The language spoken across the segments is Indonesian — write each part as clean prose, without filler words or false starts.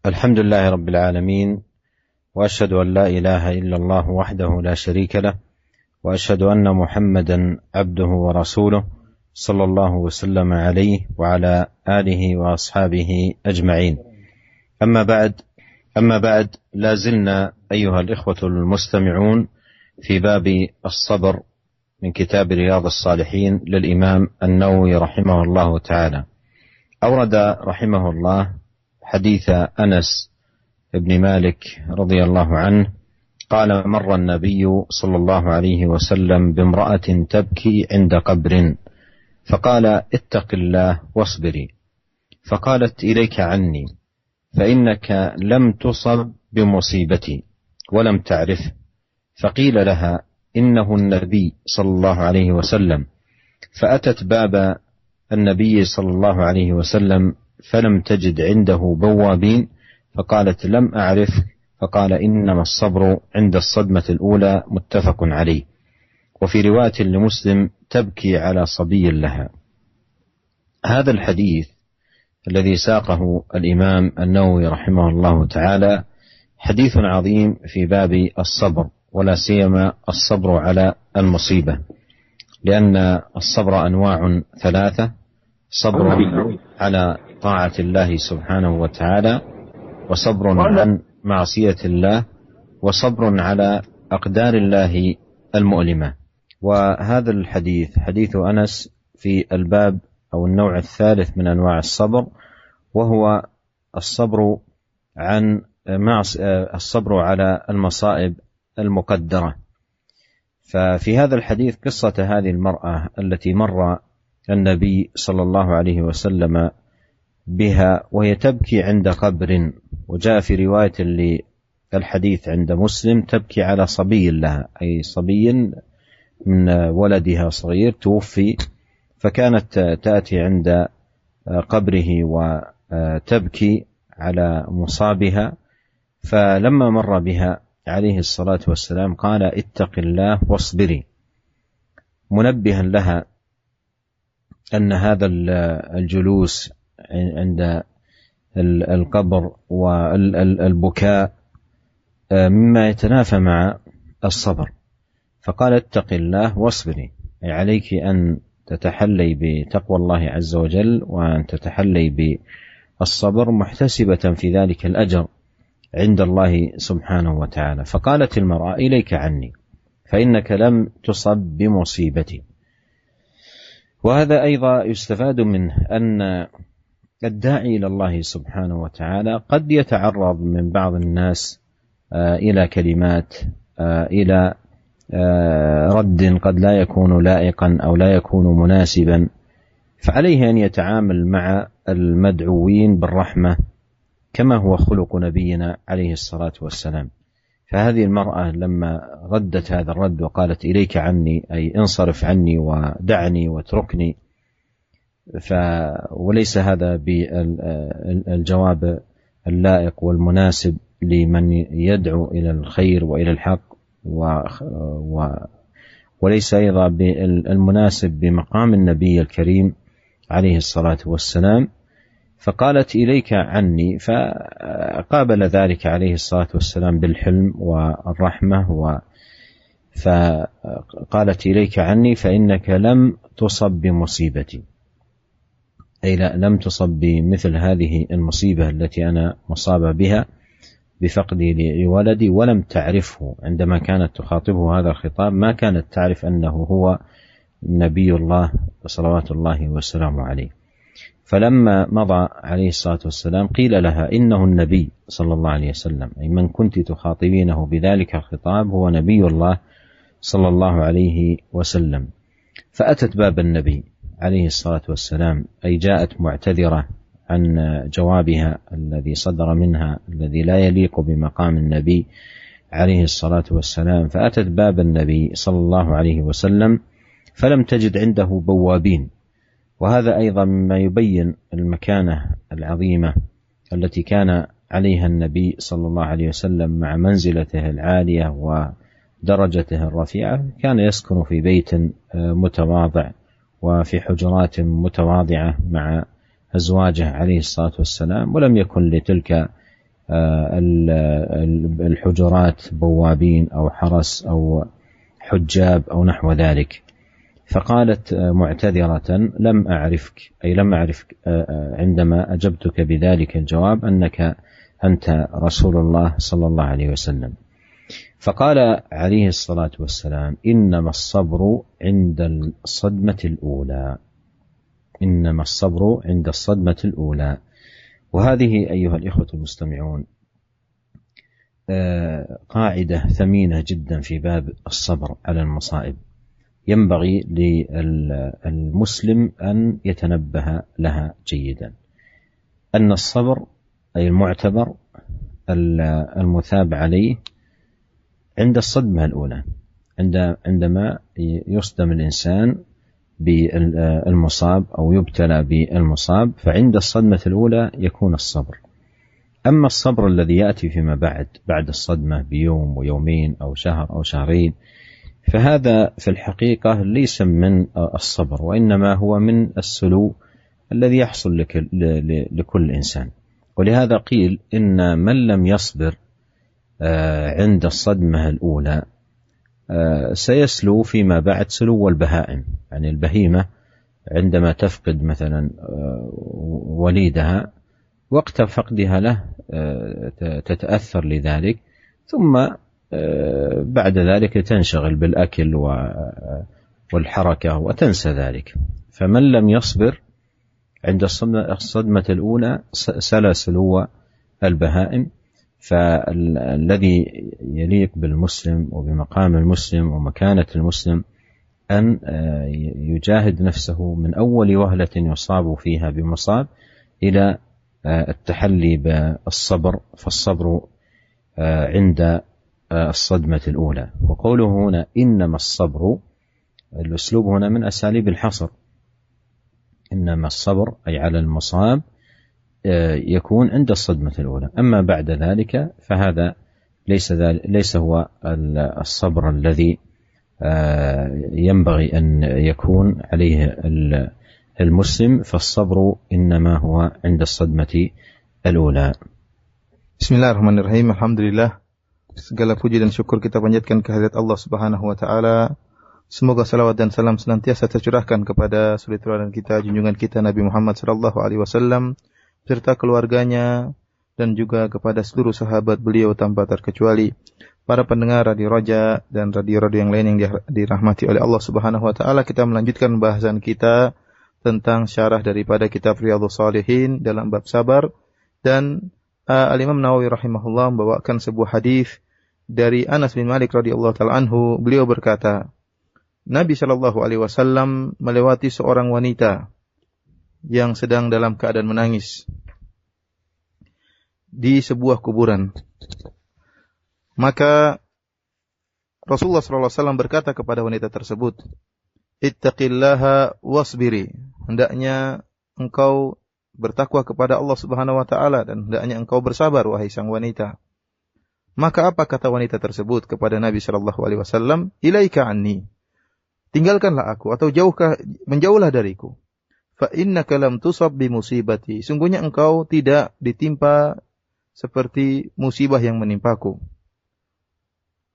الحمد لله رب العالمين، وأشهد أن لا إله إلا الله وحده لا شريك له، وأشهد أن محمدا عبده ورسوله صلى الله وسلم عليه وعلى آله وأصحابه أجمعين. أما بعد، لا زلنا أيها الإخوة المستمعون في باب الصبر من كتاب رياض الصالحين للإمام النووي رحمه الله تعالى. أورد رحمه الله حديث أنس بن مالك رضي الله عنه قال: مر النبي صلى الله عليه وسلم بامرأة تبكي عند قبر، فقال: اتق الله واصبري. فقالت: إليك عني، فإنك لم تصب بمصيبتي ولم تعرفه. فقيل لها: إنه النبي صلى الله عليه وسلم. فأتت باب النبي صلى الله عليه وسلم فلم تجد عنده بوابين، فقالت: لم أعرفك. فقال: إنما الصبر عند الصدمة الأولى، متفق عليه. وفي رواية لمسلم: تبكي على صبي لها. هذا الحديث الذي ساقه الإمام النووي رحمه الله تعالى حديث عظيم في باب الصبر، ولا سيما الصبر على المصيبة، لأن الصبر أنواع ثلاثة: صبر على طاعة الله سبحانه وتعالى، وصبر عن معصية الله، وصبر على أقدار الله المؤلمة. وهذا الحديث حديث أنس في الباب أو النوع الثالث من أنواع الصبر، وهو الصبر على المصائب المقدرة. ففي هذا الحديث قصة هذه المرأة التي مر النبي صلى الله عليه وسلم بها وهي تبكي عند قبر، وجاء في رواية للحديث عند مسلم: تبكي على صبي لها، أي صبي من ولدها صغير توفي، فكانت تأتي عند قبره وتبكي على مصابها. فلما مر بها عليه الصلاة والسلام قال: اتق الله واصبري، منبها لها أن هذا الجلوس عند القبر والبكاء مما يتنافى مع الصبر. فقال: اتق الله واصبري، أي عليك أن تتحلي بتقوى الله عز وجل، وأن تتحلي بالصبر محتسبة في ذلك الأجر عند الله سبحانه وتعالى. فقالت المرأة: إليك عني، فإنك لم تصب بمصيبتي. وهذا أيضا يستفاد منه أن الداعي إلى الله سبحانه وتعالى قد يتعرض من بعض الناس إلى كلمات، إلى رد قد لا يكون لائقا أو لا يكون مناسبا، فعليه أن يتعامل مع المدعوين بالرحمة كما هو خلق نبينا عليه الصلاة والسلام. فهذه المرأة لما ردت هذا الرد وقالت: إليك عني، أي انصرف عني ودعني واتركني، وليس هذا بالجواب اللائق والمناسب لمن يدعو إلى الخير وإلى الحق، وليس أيضا بالمناسب بمقام النبي الكريم عليه الصلاة والسلام. فقالت: إليك عني، فقابل ذلك عليه الصلاة والسلام بالحلم والرحمة، فقالت: إليك عني، فإنك لم تصب بمصيبتي، أي لم تصب بمثل هذه المصيبة التي أنا مصاب بها بفقدي لولدي، ولم تعرفه. عندما كانت تخاطبه هذا الخطاب ما كانت تعرف أنه هو نبي الله صلوات الله وسلامه عليه. فلما مضى عليه الصلاة والسلام قيل لها: إنه النبي صلى الله عليه وسلم، أي من كنت تخاطبينه بذلك الخطاب هو نبي الله صلى الله عليه وسلم. فأتت باب النبي عليه الصلاة والسلام، أي جاءت معتذرة عن جوابها الذي صدر منها الذي لا يليق بمقام النبي عليه الصلاة والسلام. فأتت باب النبي صلى الله عليه وسلم فلم تجد عنده بوابين. وهذا أيضا مما يبين المكانة العظيمة التي كان عليها النبي صلى الله عليه وسلم مع منزلته العالية ودرجته الرفيعة. كان يسكن في بيت متواضع وفي حجرات متواضعة مع أزواجه عليه الصلاة والسلام، ولم يكن لتلك الحجرات بوابين أو حرس أو حجاب أو نحو ذلك. فقالت معتذرة: لم أعرفك، أي لم أعرفك عندما أجبتك بذلك الجواب أنك أنت رسول الله صلى الله عليه وسلم. فقال عليه الصلاة والسلام: إنما الصبر عند الصدمة الأولى، إنما الصبر عند الصدمة الأولى. وهذه أيها الإخوة المستمعون قاعدة ثمينة جدا في باب الصبر على المصائب، ينبغي للمسلم أن يتنبه لها جيدا، أن الصبر أي المعتبر المثاب عليه عند الصدمة الأولى، عندما يصدم الإنسان بالمصاب أو يبتلى بالمصاب، فعند الصدمة الأولى يكون الصبر. أما الصبر الذي يأتي فيما بعد الصدمة بيوم ويومين أو شهر أو شهرين، فهذا في الحقيقة ليس من الصبر، وإنما هو من السلو الذي يحصل لكل إنسان. ولهذا قيل إن من لم يصبر عند الصدمة الأولى سيسلو فيما بعد سلو البهائم. يعني البهيمة عندما تفقد مثلا وليدها، وقت فقدها له تتأثر لذلك، ثم بعد ذلك تنشغل بالأكل والحركة وتنسى ذلك. فمن لم يصبر عند الصدمة الأولى سلى سلو البهائم. فالذي يليق بالمسلم وبمقام المسلم ومكانة المسلم أن يجاهد نفسه من أول وهلة يصاب فيها بمصاب إلى التحلي بالصبر، فالصبر عند الصدمة الأولى. وقوله هنا إنما الصبر، الأسلوب هنا من أساليب الحصر، إنما الصبر أي على المصاب يكون عند الصدمة الأولى، أما بعد ذلك فهذا ليس هو الصبر الذي ينبغي أن يكون عليه المسلم، فالصبر إنما هو عند الصدمة الأولى. Bismillahirrahmanirrahim. Alhamdulillah, segala puji dan syukur kita panjatkan kehadirat Allah Subhanahu wa taala. Semoga salawat dan salam senantiasa tercurahkan kepada suri teladan kita, junjungan kita Nabi Muhammad sallallahu alaihi wasallam, serta keluarganya dan juga kepada seluruh sahabat beliau tanpa terkecuali. Para pendengar Radio Raja dan radio-radio yang lain yang dirahmati oleh Allah Subhanahu wa taala, kita melanjutkan bahasan kita tentang syarah daripada kitab Riyadhus Shalihin dalam bab sabar. Dan Al-Imam Nawawi rahimahullah membawakan sebuah hadis dari Anas bin Malik radhiyallahu taala anhu. Beliau berkata, Nabi sallallahu alaihi wasallam melewati seorang wanita yang sedang dalam keadaan menangis di sebuah kuburan. Maka Rasulullah sallallahu alaihi wasallam berkata kepada wanita tersebut, "Ittaqillaha wasbiri." Hendaknya engkau bertakwa kepada Allah Subhanahu wa taala dan hendaknya engkau bersabar wahai sang wanita. Maka apa kata wanita tersebut kepada Nabi sallallahu alaihi wasallam? "Ilaika anni." Tinggalkanlah aku atau menjauhlah dariku. Fa innaka lam tusab bi musibati. Sungguhnya engkau tidak ditimpa seperti musibah yang menimpaku.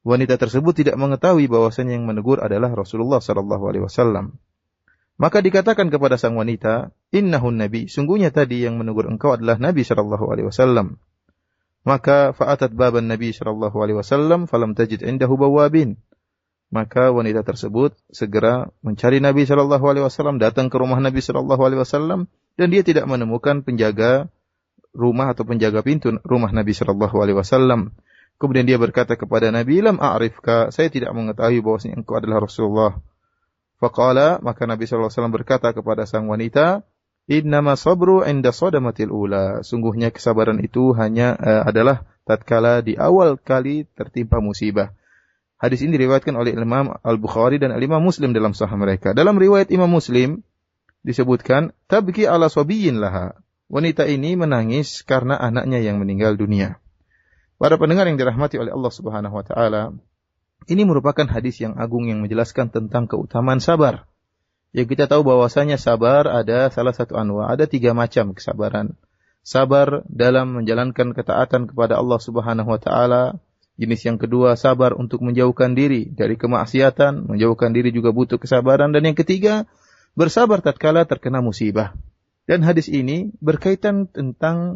Wanita tersebut tidak mengetahui bahwasanya yang menegur adalah Rasulullah sallallahu alaihi wasallam. Maka dikatakan kepada sang wanita, "Innahun nabi." Sungguhnya tadi yang menegur engkau adalah Nabi sallallahu alaihi wasallam. Maka fa'atat baban Nabi sallallahu alaihi wasallam falam tajid indahu bawabin. Maka wanita tersebut segera mencari Nabi sallallahu alaihi wasallam, datang ke rumah Nabi sallallahu alaihi wasallam, dan dia tidak menemukan penjaga rumah atau penjaga pintu rumah Nabi sallallahu alaihi wasallam. Kemudian dia berkata kepada Nabi, "Lam a'rifka." Saya tidak mengetahui bahwasanya engkau adalah Rasulullah. Faqala, maka Nabi sallallahu alaihi wasallam berkata kepada sang wanita, "Innama sabru 'inda sadamatil ula." Sungguhnya kesabaran itu hanya adalah tatkala di awal kali tertimpa musibah. Hadis ini diriwayatkan oleh Imam Al-Bukhari dan Imam Muslim dalam sahih mereka. Dalam riwayat Imam Muslim disebutkan, "Tabki ala sabiyyin laha." Wanita ini menangis karena anaknya yang meninggal dunia. Para pendengar yang dirahmati oleh Allah Subhanahu wa taala, ini merupakan hadis yang agung yang menjelaskan tentang keutamaan sabar. Ya, kita tahu bahwasanya sabar ada salah satu anwa, ada 3 macam kesabaran. sabar dalam menjalankan ketaatan kepada Allah Subhanahu wa taala. Jenis yang kedua, sabar untuk menjauhkan diri dari kemaksiatan, menjauhkan diri juga butuh kesabaran. Dan yang ketiga, bersabar tatkala terkena musibah. Dan hadis ini berkaitan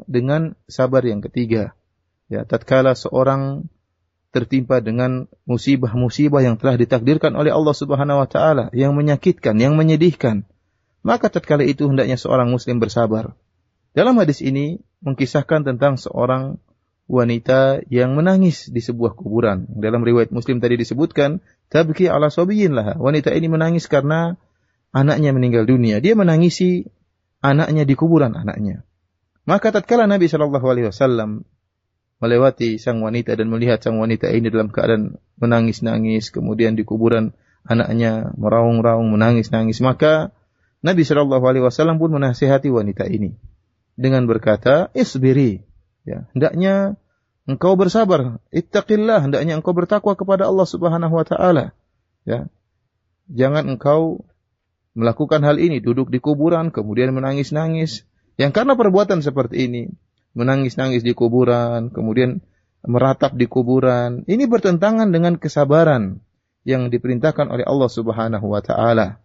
dengan sabar yang ketiga. Ya, tatkala seorang tertimpa dengan musibah-musibah yang telah ditakdirkan oleh Allah Subhanahu wa taala, yang menyakitkan, yang menyedihkan, maka tatkala itu hendaknya seorang muslim bersabar. Dalam hadis ini mengkisahkan tentang seorang wanita yang menangis di sebuah kuburan. Dalam riwayat Muslim tadi disebutkan, tabki ala sabiyyin laha. Wanita ini menangis karena anaknya meninggal dunia. Dia menangisi anaknya di kuburan anaknya. Maka tatkala Nabi SAW melewati sang wanita dan melihat sang wanita ini dalam keadaan menangis-nangis, kemudian di kuburan anaknya meraung-raung, menangis-nangis, maka Nabi SAW pun menasihati wanita ini dengan berkata, isbiri, ya, hendaknya engkau bersabar, ittaqillah, hendaknya engkau bertakwa kepada Allah Subhanahu wa taala. Ya. Jangan engkau melakukan hal ini, duduk di kuburan kemudian menangis-nangis. Yang karena perbuatan seperti ini, menangis-nangis di kuburan, kemudian meratap di kuburan, ini bertentangan dengan kesabaran yang diperintahkan oleh Allah Subhanahu wa taala.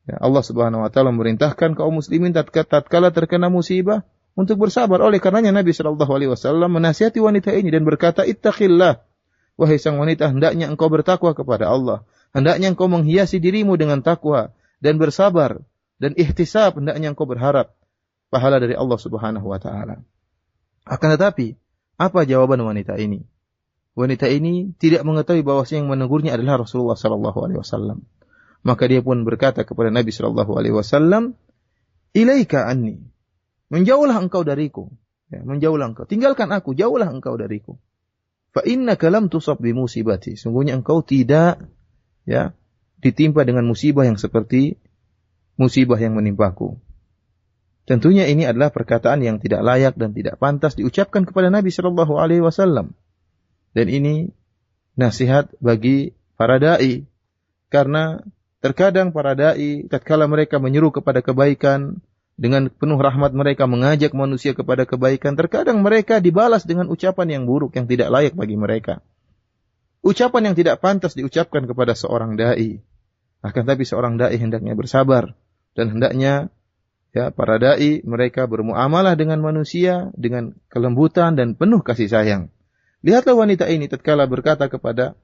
Ya, Allah Subhanahu wa taala memerintahkan kaum muslimin tatkala terkena musibah untuk bersabar. Oleh karenanya Nabi sallallahu alaihi wasallam menasihati wanita ini dan berkata, "Ittaqillah." Wahai sang wanita, hendaknya engkau bertakwa kepada Allah. Hendaknya engkau menghiasi dirimu dengan takwa dan bersabar dan ihtisab, hendaknya engkau berharap pahala dari Allah Subhanahu wa taala. Akan tetapi, apa jawaban wanita ini? Wanita ini tidak mengetahui bahwa yang menegurnya adalah Rasulullah sallallahu alaihi wasallam. Maka dia pun berkata kepada Nabi sallallahu alaihi wasallam, "Ilaika anni." Menjauhlah engkau dariku. Ya, menjauhlah engkau. Tinggalkan aku, jauhlah engkau dariku. Fa innaka lam tusab bi musibati. Sungguhnya engkau tidak ditimpa dengan musibah yang seperti musibah yang menimpaku. Tentunya ini adalah perkataan yang tidak layak dan tidak pantas diucapkan kepada Nabi sallallahu alaihi wasallam. Dan ini nasihat bagi para dai, karena terkadang para dai tatkala mereka menyeru kepada kebaikan dengan penuh rahmat, mereka mengajak manusia kepada kebaikan, terkadang mereka dibalas dengan ucapan yang buruk yang tidak layak bagi mereka. Ucapan yang tidak pantas diucapkan kepada seorang dai. Akan tapi seorang dai hendaknya bersabar dan hendaknya para dai mereka bermuamalah dengan manusia dengan kelembutan dan penuh kasih sayang. Lihatlah wanita ini tatkala berkata kepada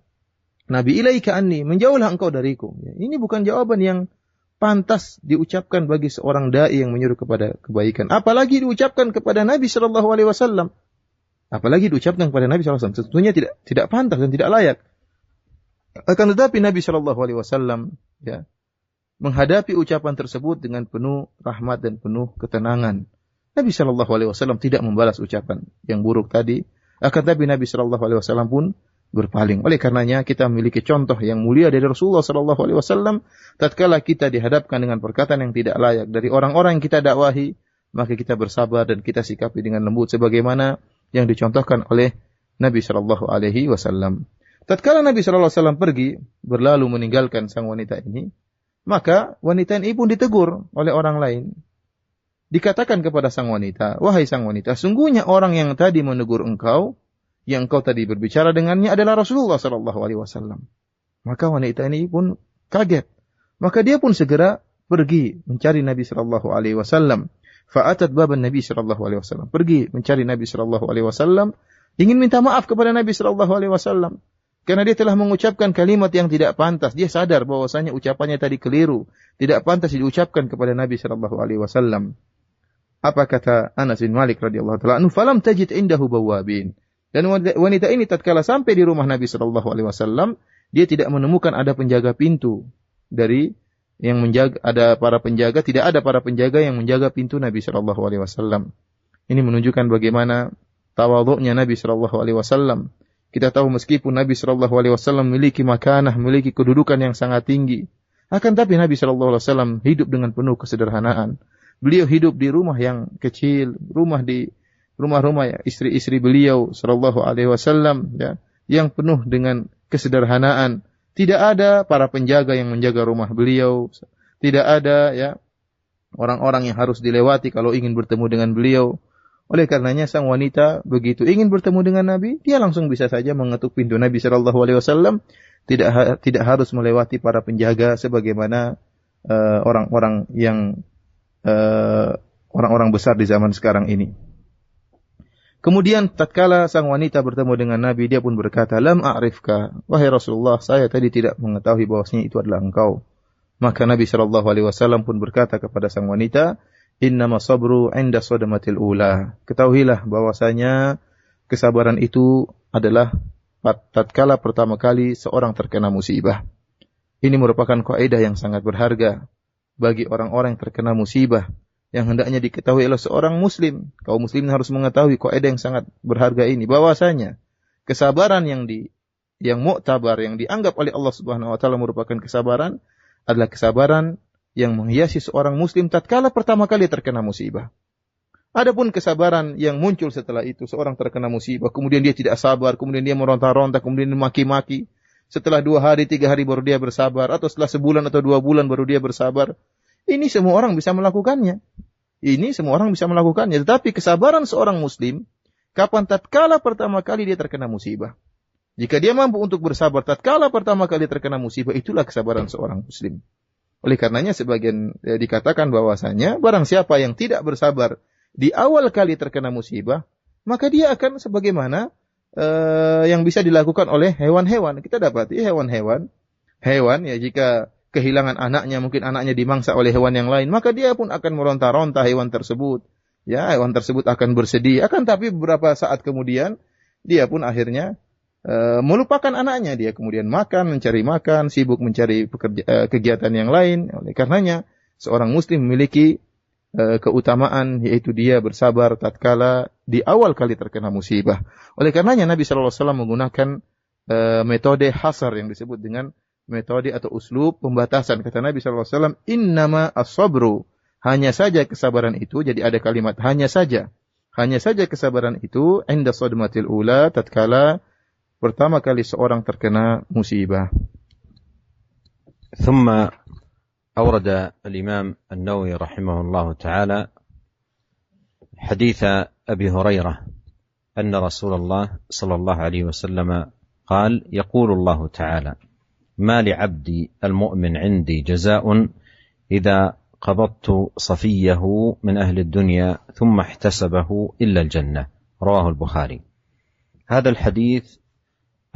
Nabi, ilaika anni, menjauhlah engkau dariku. Ini bukan jawaban yang pantas diucapkan bagi seorang dai yang menyuruh kepada kebaikan. Apalagi diucapkan kepada Nabi sallallahu alaihi wasallam. Apalagi diucapkan kepada Nabi sallallahu alaihi wasallam. Tentunya tidak pantas dan tidak layak. Akan tetapi Nabi sallallahu alaihi wasallam menghadapi ucapan tersebut dengan penuh rahmat dan penuh ketenangan. Nabi sallallahu alaihi wasallam tidak membalas ucapan yang buruk tadi. Akan tetapi Nabi sallallahu alaihi wasallam pun berpaling. Oleh karenanya kita memiliki contoh yang mulia dari Rasulullah sallallahu alaihi wasallam. Tatkala kita dihadapkan dengan perkataan yang tidak layak dari orang-orang yang kita dakwahi, maka kita bersabar dan kita sikapi dengan lembut sebagaimana yang dicontohkan oleh Nabi sallallahu alaihi wasallam. Tatkala Nabi sallallahu alaihi wasallam pergi berlalu meninggalkan sang wanita ini, maka wanita ini pun ditegur oleh orang lain. Dikatakan kepada sang wanita, "Wahai sang wanita, sungguhnya orang yang tadi menegur engkau, yang engkau tadi berbicara dengannya adalah Rasulullah sallallahu alaihi wasallam." Maka wanita ini pun kaget. Maka dia pun segera pergi mencari Nabi sallallahu alaihi wasallam. Fa'atat baban Nabi sallallahu alaihi wasallam. Pergi mencari Nabi sallallahu alaihi wasallam, ingin minta maaf kepada Nabi sallallahu alaihi wasallam karena dia telah mengucapkan kalimat yang tidak pantas. Dia sadar bahwasanya ucapannya tadi keliru, tidak pantas diucapkan kepada Nabi sallallahu alaihi wasallam. Apa kata Anas bin Malik radhiyallahu taala anhu, "Falam tajid indahu bawabin." Dan wanita ini tatkala sampai di rumah Nabi sallallahu alaihi wasallam, dia tidak menemukan ada penjaga pintu dari yang menjaga, ada para penjaga, tidak ada para penjaga yang menjaga pintu Nabi sallallahu alaihi wasallam. Ini menunjukkan bagaimana tawadhu'nya Nabi sallallahu alaihi wasallam. Kita tahu meskipun Nabi sallallahu alaihi wasallam memiliki makanah, memiliki kedudukan yang sangat tinggi, akan tapi Nabi sallallahu alaihi wasallam hidup dengan penuh kesederhanaan. Beliau hidup di rumah yang kecil, rumah istri-istri beliau sallallahu alaihi wasallam yang penuh dengan kesederhanaan. Tidak ada para penjaga yang menjaga rumah beliau, tidak ada orang-orang yang harus dilewati kalau ingin bertemu dengan beliau. Oleh karenanya sang wanita begitu ingin bertemu dengan Nabi, dia langsung bisa saja mengetuk pintu Nabi Shallallahu Alaihi Wasallam, tidak harus melewati para penjaga sebagaimana orang-orang yang orang-orang besar di zaman sekarang ini. Kemudian tatkala sang wanita bertemu dengan Nabi, dia pun berkata, "Lam a'rifka, wahai Rasulullah, saya tadi tidak mengetahui bahwasanya itu adalah engkau." Maka Nabi Shallallahu Alaihi Wasallam pun berkata kepada sang wanita, "Innama sabru 'inda sadamatil ula." Ketahuilah bahwasanya kesabaran itu adalah tatkala pertama kali seorang terkena musibah. Ini merupakan kaidah yang sangat berharga bagi orang-orang yang terkena musibah, yang hendaknya diketahui oleh seorang muslim. Kaum muslimin harus mengetahui kaidah yang sangat berharga ini, bahwasanya kesabaran yang muktabar, yang dianggap oleh Allah Subhanahu wa taala merupakan kesabaran, adalah kesabaran yang menghiasi seorang muslim tatkala pertama kali terkena musibah. Adapun kesabaran yang muncul setelah itu, seorang terkena musibah, kemudian dia tidak sabar, kemudian dia meronta-ronta, kemudian maki-maki, setelah 2 hari, 3 hari baru dia bersabar, atau setelah sebulan atau 2 bulan baru dia bersabar. Ini semua orang bisa melakukannya. Tetapi kesabaran seorang muslim, kapan tatkala pertama kali dia terkena musibah. Jika dia mampu untuk bersabar tatkala pertama kali terkena musibah, itulah kesabaran seorang muslim. Oleh karenanya sebagian dikatakan bahwasanya barang siapa yang tidak bersabar di awal kali terkena musibah, maka dia akan sebagaimana yang bisa dilakukan oleh hewan-hewan. Kita dapati hewan ya, jika kehilangan anaknya, mungkin anaknya dimangsa oleh hewan yang lain, maka dia pun akan meronta-ronta hewan tersebut. Ya, hewan tersebut akan bersedih. Tapi beberapa saat kemudian dia pun akhirnya melupakan anaknya. Dia kemudian mencari makan, sibuk mencari kegiatan yang lain. Oleh karenanya seorang muslim memiliki keutamaan, yaitu dia bersabar tatkala di awal kali terkena musibah. Oleh karenanya Nabi sallallahu alaihi wasallam menggunakan metode hasar yang disebut dengan metode atau uslub pembatasan. Kata Nabi sallallahu alaihi wasallam, "Innama as-sabru." Hanya saja kesabaran itu, jadi ada kalimat hanya saja. Hanya saja kesabaran itu 'inda sadmatil ula, tatkala pertama kali seorang terkena musibah. ثم أورد الإمام النووي رحمه الله تعالى حديث أبي هريرة أن رسول الله صلى الله عليه وسلم قال: يقول الله تعالى: ما لعبدي المؤمن عندي جزاء إذا قبضت صفيه من أهل الدنيا ثم احتسبه إلا الجنة. رواه البخاري. هذا الحديث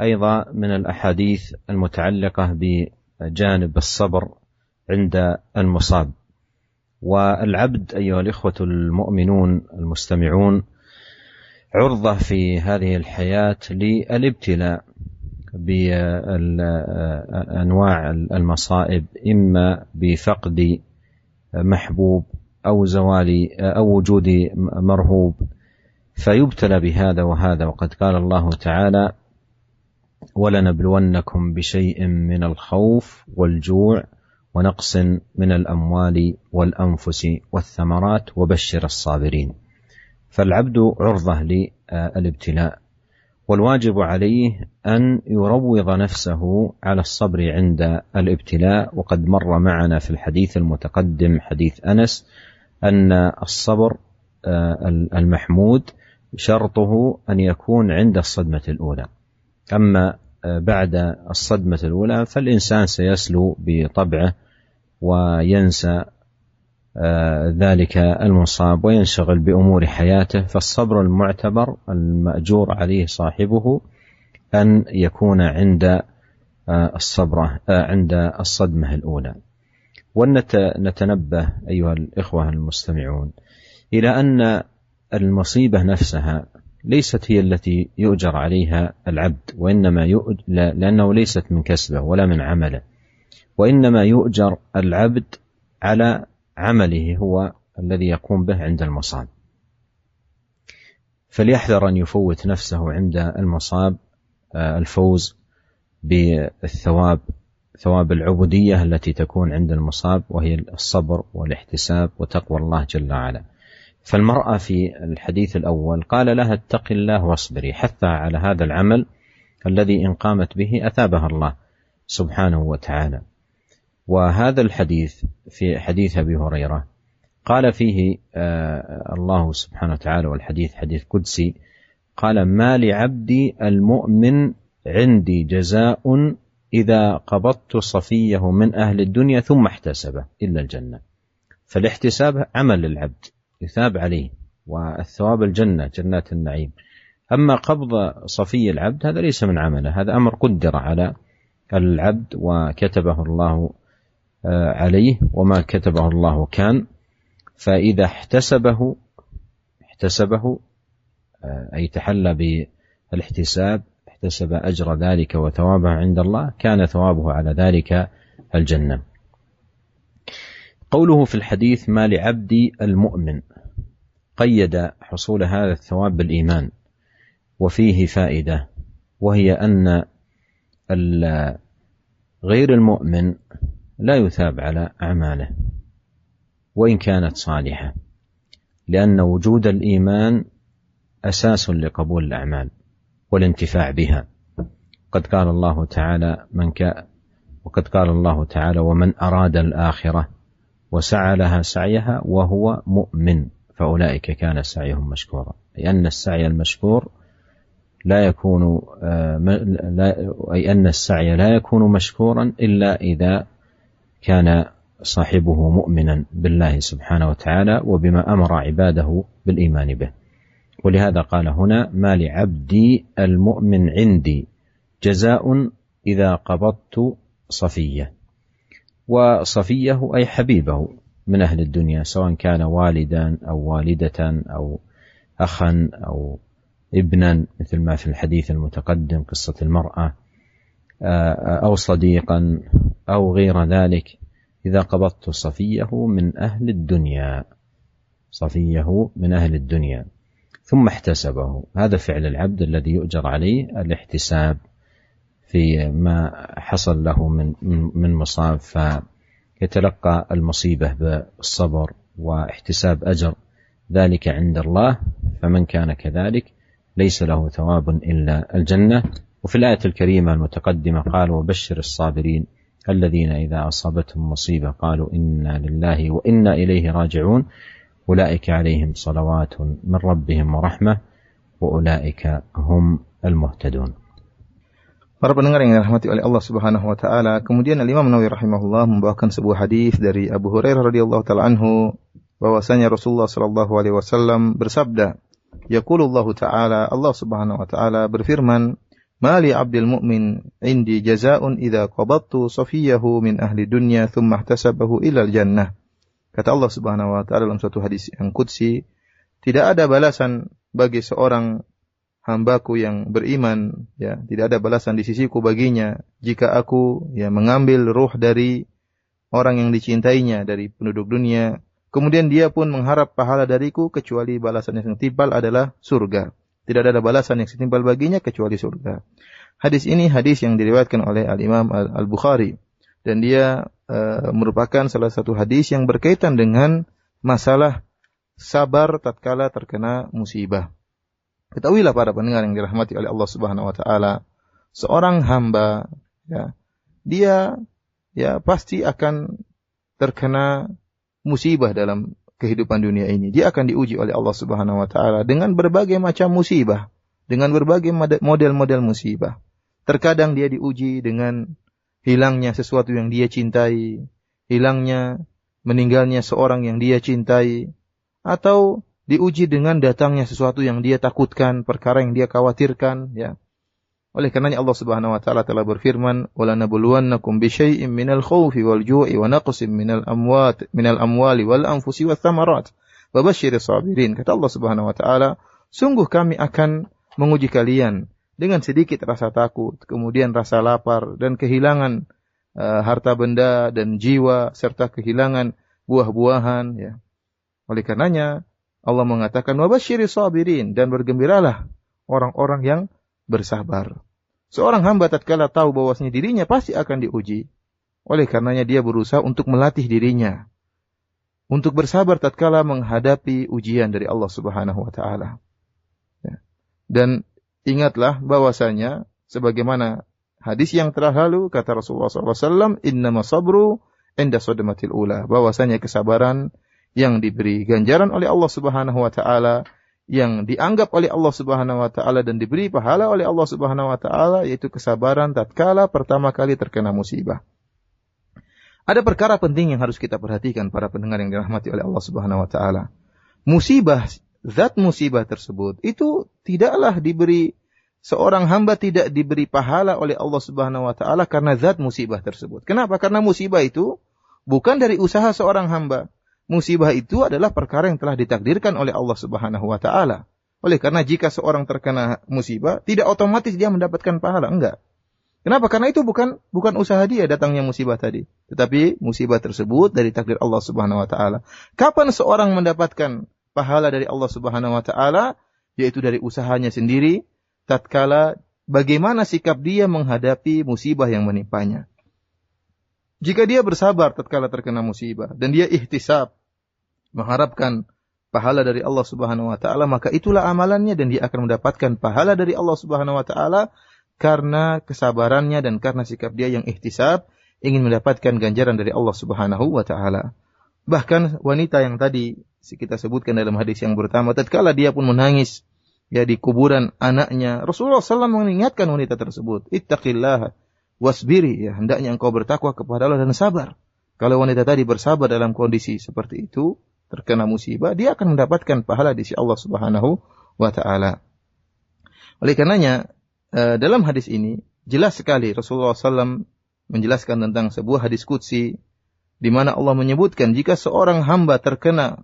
أيضا من الأحاديث المتعلقة بجانب الصبر عند المصاب. والعبد أيها الإخوة المؤمنون المستمعون عرضة في هذه الحياة للابتلاء بأنواع المصائب، إما بفقد محبوب أو زوال أو وجود مرهوب، فيبتلى بهذا وهذا. وقد قال الله تعالى: ولنبلونكم بشيء من الخوف والجوع ونقص من الأموال والأنفس والثمرات وبشر الصابرين. فالعبد عرضة للابتلاء، والواجب عليه أن يروض نفسه على الصبر عند الابتلاء. وقد مر معنا في الحديث المتقدم حديث أنس أن الصبر المحمود شرطه أن يكون عند الصدمة الأولى. أما بعد الصدمة الأولى فالإنسان سيسلو بطبعه وينسى ذلك المصاب وينشغل بأمور حياته. فالصبر المعتبر المأجور عليه صاحبه أن يكون عند عند الصدمة الأولى. ونتنبه أيها الإخوة المستمعون إلى أن المصيبة نفسها ليست هي التي يؤجر عليها العبد، وإنما لأنه ليست من كسبه ولا من عمله، وإنما يؤجر العبد على عمله هو الذي يقوم به عند المصاب. فليحذر أن يفوت نفسه عند المصاب الفوز بالثواب، ثواب العبودية التي تكون عند المصاب، وهي الصبر والاحتساب وتقوى الله جل وعلا. فالمرأة في الحديث الأول قال لها: اتق الله واصبري، حثها على هذا العمل الذي إن قامت به أثابها الله سبحانه وتعالى. وهذا الحديث في حديث أبي هريرة قال فيه الله سبحانه وتعالى، والحديث حديث قدسي، قال: ما لعبدي المؤمن عندي جزاء إذا قبضت صفيه من أهل الدنيا ثم احتسبه إلا الجنة. فالاحتساب عمل للعبد يثاب عليه، والثواب الجنة، جنات النعيم. أما قبض صفي العبد هذا ليس من عمله، هذا أمر قدر على العبد وكتبه الله عليه، وما كتبه الله كان. فإذا احتسبه أي تحلى بالاحتساب، احتسب أجر ذلك وثوابه عند الله، كان ثوابه على ذلك الجنة. قوله في الحديث: ما لعبدي المؤمن، قيد حصول هذا الثواب بالإيمان، وفيه فائدة، وهي أن غير المؤمن لا يثاب على أعماله وإن كانت صالحة، لأن وجود الإيمان أساس لقبول الأعمال والانتفاع بها. قد قال الله تعالى: ومن أراد الآخرة وسعى لها سعيها وهو مؤمن فأولئك كان سعيهم مشكورا. لأن السعي المشكور أن السعي لا يكون مشكورا إلا إذا كان صاحبه مؤمنا بالله سبحانه وتعالى وبما أمر عباده بالإيمان به. ولهذا قال هنا: ما لعبدي المؤمن عندي جزاء إذا قبضت صفيه. وصفيه أي حبيبه من أهل الدنيا، سواء كان والدا أو والدة أو أخا أو ابنا، مثل ما في الحديث المتقدم قصة المرأة، أو صديقا أو غير ذلك. إذا قبضت صفيه من أهل الدنيا ثم احتسبه، هذا فعل العبد الذي يؤجر عليه الاحتساب في ما حصل له من مصاب، فيتلقى المصيبة بالصبر واحتساب أجر ذلك عند الله. فمن كان كذلك ليس له ثواب إلا الجنة. وفي الآية الكريمة المتقدمة قال: وبشر الصابرين الذين إذا أصابتهم مصيبة قالوا إنا لله وإنا إليه راجعون أولئك عليهم صلوات من ربهم ورحمة وأولئك هم المهتدون. Para pendengar yang dirahmati oleh Allah Subhanahu wa taala, kemudian Imam Nawawi rahimahullah membawakan sebuah hadis dari Abu Hurairah radhiyallahu taala anhu bahwasanya Rasulullah sallallahu alaihi wasallam bersabda, yaqulullahu taala, Allah Subhanahu wa taala berfirman, ma li 'abdil mu'min 'indi jazaa'un idza qabattu safiyahu min ahli dunya thumma ihtasabahu ilal jannah. Kata Allah Subhanahu wa taala dalam suatu hadis yang qudsi, tidak ada balasan bagi seorang hambaku yang beriman, ya, tidak ada balasan di sisiku baginya jika aku mengambil ruh dari orang yang dicintainya dari penduduk dunia, kemudian dia pun mengharap pahala dariku kecuali balasan yang setimpal adalah surga. Tidak ada balasan yang setimpal baginya kecuali surga. Hadis ini hadis yang diriwayatkan oleh Al-Imam Al-Bukhari, dan dia merupakan salah satu hadis yang berkaitan dengan masalah sabar tatkala terkena musibah. Ketahuilah para pendengar yang dirahmati oleh Allah Subhanahu wa taala, seorang hamba dia pasti akan terkena musibah dalam kehidupan dunia ini. Dia akan diuji oleh Allah Subhanahu wa taala dengan berbagai macam musibah, dengan berbagai model-model musibah. Terkadang dia diuji dengan hilangnya sesuatu yang dia cintai, meninggalnya seorang yang dia cintai, atau diuji dengan datangnya sesuatu yang dia takutkan, perkara yang dia khawatirkan, ya. Oleh karenanya Allah Subhanahu wa taala telah berfirman, "Wa lanabluwannakum bisyai'in minal khaufi wal ju'i wa naqsin minal amwali wal anfusi wath thamarat wa basyyiris sabirin." Kata Allah Subhanahu wa taala, sungguh kami akan menguji kalian dengan sedikit rasa takut, kemudian rasa lapar dan kehilangan harta benda dan jiwa serta kehilangan buah-buahan, ya. Oleh karenanya Allah mengatakan wa basyiris sabirin, dan bergembiralah orang-orang yang bersabar. Seorang hamba tatkala tahu bahwasanya dirinya pasti akan diuji, oleh karenanya dia berusaha untuk melatih dirinya untuk bersabar tatkala menghadapi ujian dari Allah Subhanahu wa taala. Ya. Dan ingatlah bahwasanya sebagaimana hadis yang telah lalu, kata Rasulullah SAW, innama sabru inda sadmatil ula, bahwasanya kesabaran yang diberi ganjaran oleh Allah Subhanahu wa taala, yang dianggap oleh Allah Subhanahu wa taala dan diberi pahala oleh Allah Subhanahu wa taala, yaitu kesabaran tatkala pertama kali terkena musibah. Ada perkara penting yang harus kita perhatikan para pendengar yang dirahmati oleh Allah Subhanahu wa taala. Musibah, zat musibah tersebut itu tidaklah diberi, seorang hamba tidak diberi pahala oleh Allah Subhanahu wa taala karena zat musibah tersebut. Kenapa? Karena musibah itu bukan dari usaha seorang hamba. Musibah itu adalah perkara yang telah ditakdirkan oleh Allah Subhanahu wa taala. Oleh karena jika seorang terkena musibah, tidak otomatis dia mendapatkan pahala, enggak. Kenapa? Karena itu bukan usaha dia datangnya musibah tadi, tetapi musibah tersebut dari takdir Allah Subhanahu wa taala. Kapan seorang mendapatkan pahala dari Allah Subhanahu wa taala? Yaitu dari usahanya sendiri, tatkala bagaimana sikap dia menghadapi musibah yang menimpanya. Jika dia bersabar tatkala terkena musibah dan dia ihtisab, mengharapkan pahala dari Allah Subhanahu wa taala, maka itulah amalannya dan dia akan mendapatkan pahala dari Allah Subhanahu wa taala karena kesabarannya dan karena sikap dia yang ihtisab, ingin mendapatkan ganjaran dari Allah Subhanahu wa taala. Bahkan wanita yang tadi kita sebutkan dalam hadis yang pertama, tatkala dia pun menangis ya di kuburan anaknya, Rasulullah SAW mengingatkan wanita tersebut, ittaqillaha wasbiri, ya, hendaknya engkau bertakwa kepada Allah dan sabar. Kalau wanita tadi bersabar dalam kondisi seperti itu, terkena musibah, dia akan mendapatkan pahala di sisi Allah Subhanahu wa taala. Oleh karenanya, dalam hadis ini jelas sekali Rasulullah SAW menjelaskan tentang sebuah hadis qudsi di mana Allah menyebutkan jika seorang hamba terkena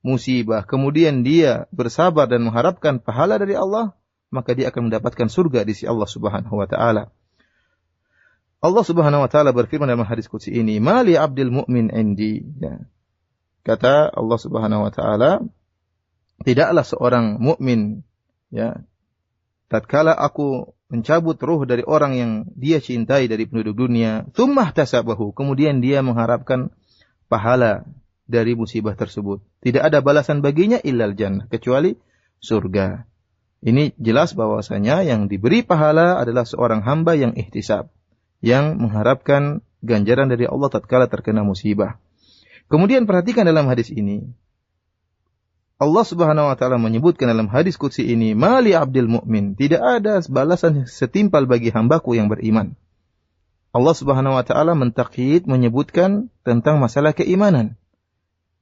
musibah, kemudian dia bersabar dan mengharapkan pahala dari Allah, maka dia akan mendapatkan surga di sisi Allah Subhanahu wa taala. Allah Subhanahu wa taala berfirman dalam hadis qudsi ini, "Mali 'abdil mu'min 'indi." Ya. Kata Allah Subhanahu wa taala, tidaklah seorang mukmin ya tatkala aku mencabut ruh dari orang yang dia cintai dari penduduk dunia, tsumma ihtasabahu, kemudian dia mengharapkan pahala dari musibah tersebut. Tidak ada balasan baginya illal jannah, kecuali surga. Ini jelas bahwasanya yang diberi pahala adalah seorang hamba yang ihtisab, yang mengharapkan ganjaran dari Allah tatkala terkena musibah. Kemudian perhatikan dalam hadis ini, Allah Subhanahu wa taala menyebutkan dalam hadis qudsi ini, "Mali 'abdil mu'min." Tidak ada balasan setimpal bagi hambaku yang beriman. Allah Subhanahu wa taala mentakyid menyebutkan tentang masalah keimanan.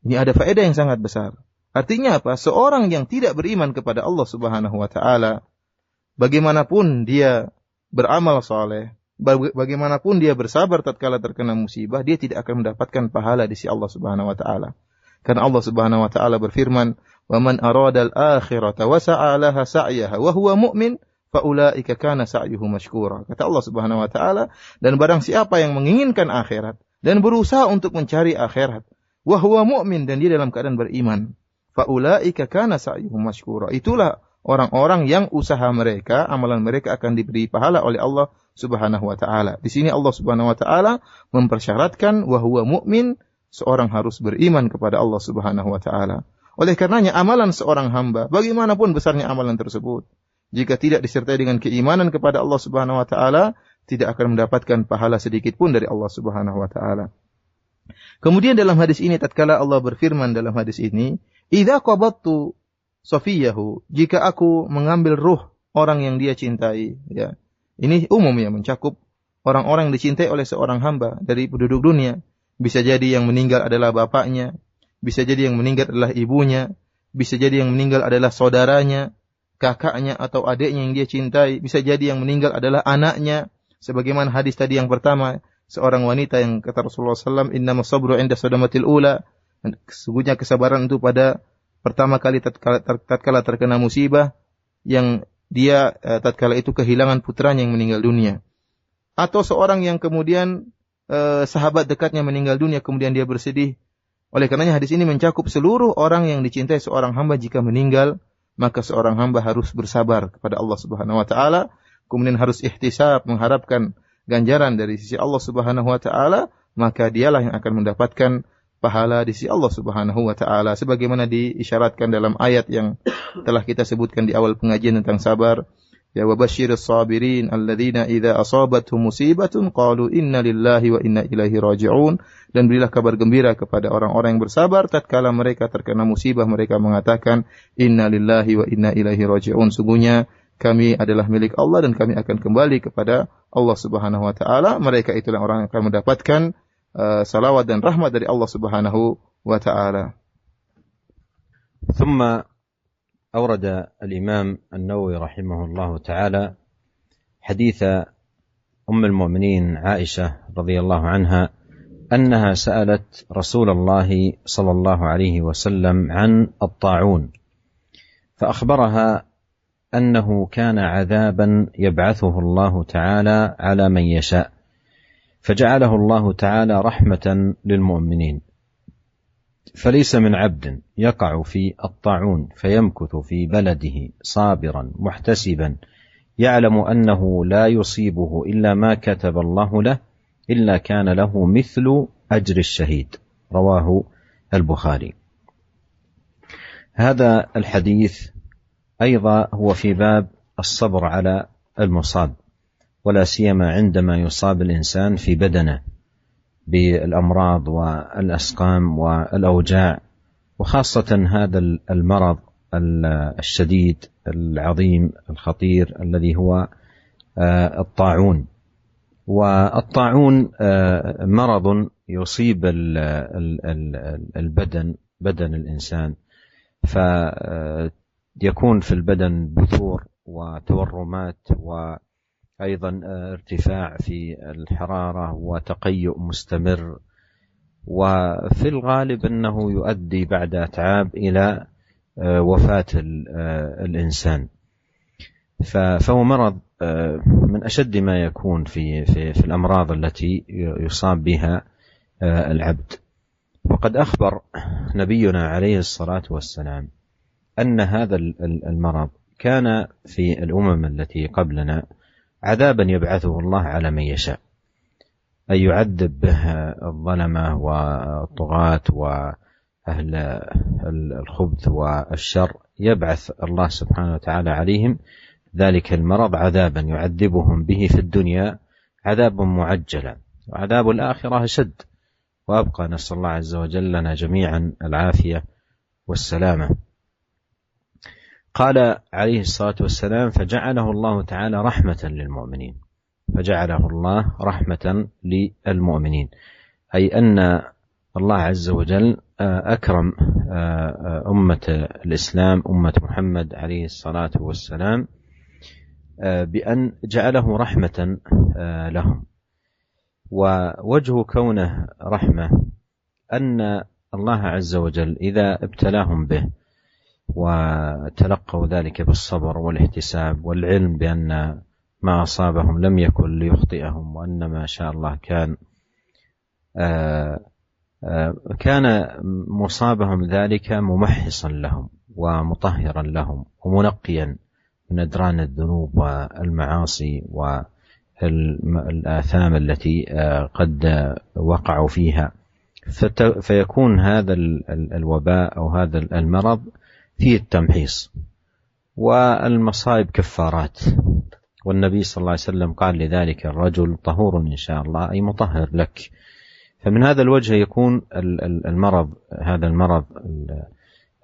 Ini ada faedah yang sangat besar. Artinya apa? Seorang yang tidak beriman kepada Allah Subhanahu wa taala, bagaimanapun dia beramal saleh, bagaimanapun dia bersabar tatkala terkena musibah, dia tidak akan mendapatkan pahala di sisi Allah Subhanahu wa taala. Karena Allah Subhanahu wa taala berfirman, "Wa man arada al-akhirata wa sa'a laha sa'yaha wa huwa mu'min, fa ulaika kana sa'yuhu mashkura." Kata Allah Subhanahu wa taala, dan barang siapa yang menginginkan akhirat dan berusaha untuk mencari akhirat, wa huwa mu'min, dan dia dalam keadaan beriman, fa ulaika kana sa'yuhu mashkura. Itulah orang-orang yang usaha mereka, amalan mereka akan diberi pahala oleh Allah Subhanahu wa taala. Di sini Allah Subhanahu wa taala mempersyaratkan wa huwa mu'min, seorang harus beriman kepada Allah Subhanahu wa taala. Oleh karenanya amalan seorang hamba, bagaimanapun besarnya amalan tersebut, jika tidak disertai dengan keimanan kepada Allah Subhanahu wa taala, tidak akan mendapatkan pahala sedikit pun dari Allah Subhanahu wa taala. Kemudian dalam hadis ini tatkala Allah berfirman dalam hadis ini, "Idza qabattu safiyahu," jika aku mengambil ruh orang yang dia cintai, ya. Ini umum ya, mencakup orang-orang yang dicintai oleh seorang hamba dari penduduk dunia. Bisa jadi yang meninggal adalah bapaknya, bisa jadi yang meninggal adalah ibunya, bisa jadi yang meninggal adalah saudaranya, kakaknya atau adiknya yang dia cintai, bisa jadi yang meninggal adalah anaknya. Sebagaimana hadis tadi yang pertama, seorang wanita yang kata Rasulullah SAW, "Innamas sabru 'inda sadamatil ula." Sesungguhnya kesabaran itu pada pertama kali tatkala terkena musibah, yang dia tatkala itu kehilangan putranya yang meninggal dunia. Atau seorang yang kemudian sahabat dekatnya meninggal dunia, kemudian dia bersedih. Oleh karenanya hadis ini mencakup seluruh orang yang dicintai seorang hamba. Jika meninggal, maka seorang hamba harus bersabar kepada Allah Subhanahu wa taala, kemudian harus ihtisab, mengharapkan ganjaran dari sisi Allah Subhanahu wa taala, maka dialah yang akan mendapatkan pahala di sisi Allah Subhanahu wa taala, sebagaimana diisyaratkan dalam ayat yang telah kita sebutkan di awal pengajian tentang sabar. Ya wa basyirus sabirin alladzina idza asabatuhum musibatun qalu inna lillahi wa inna ilaihi raji'un. Dan berilah kabar gembira kepada orang-orang yang bersabar tatkala mereka terkena musibah, mereka mengatakan inna lillahi wa inna ilaihi raji'un. Sungguhnya kami adalah milik Allah dan kami akan kembali kepada Allah Subhanahu wa taala. Mereka itulah orang yang akan mendapatkan salawat dan rahmat dari Allah Subhanahu wa taala. ثم أورد الإمام النووي رحمه الله تعالى حديث أم المؤمنين عائشة رضي الله عنها أنها سألت رسول الله صلى الله عليه وسلم عن الطاعون، فأخبرها أنه كان عذابا يبعثه الله تعالى على من يشاء، فجعله الله تعالى رحمة للمؤمنين، فليس من عبد يقع في الطاعون فيمكث في بلده صابرا محتسبا يعلم أنه لا يصيبه إلا ما كتب الله له إلا كان له مثل أجر الشهيد. رواه البخاري. هذا الحديث أيضا هو في باب الصبر على المصاب، ولا سيما عندما يصاب الإنسان في بدنه بالأمراض والأسقام والأوجاع، وخاصة هذا المرض الشديد العظيم الخطير الذي هو الطاعون. والطاعون مرض يصيب بدن الإنسان، فيكون في البدن بثور وتورمات وأيضا ارتفاع في الحرارة وتقيؤ مستمر، وفي الغالب أنه يؤدي بعد أتعاب إلى وفاة الإنسان. فهو مرض من أشد ما يكون في الأمراض التي يصاب بها العبد. وقد أخبر نبينا عليه الصلاة والسلام أن هذا المرض كان في الأمم التي قبلنا عذابا يبعثه الله على من يشاء، أي يعذب به الظلمة والطغاة وأهل الخبث والشر، يبعث الله سبحانه وتعالى عليهم ذلك المرض عذابا يعذبهم به في الدنيا عذابا معجلا، وعذاب الآخرة أشد وأبقى. نسأل الله عز وجل لنا جميعا العافية والسلامة. قال عليه الصلاة والسلام: فجعله الله تعالى رحمة للمؤمنين، فجعله الله رحمة للمؤمنين، أي أن الله عز وجل أكرم أمة الإسلام أمة محمد عليه الصلاة والسلام بأن جعله رحمة لهم. ووجه كونه رحمة أن الله عز وجل إذا ابتلاهم به وتلقوا ذلك بالصبر والاحتساب والعلم بأن ما أصابهم لم يكن ليخطئهم، وأن ما شاء الله كان مصابهم ذلك ممحصا لهم ومطهرا لهم ومنقيا من أدران الذنوب والمعاصي والآثام التي قد وقعوا فيها، فيكون هذا الوباء أو هذا المرض فيه التمحيص، والمصائب كفارات. والنبي صلى الله عليه وسلم قال لذلك الرجل: طهور إن شاء الله، أي مطهر لك. فمن هذا الوجه يكون هذا المرض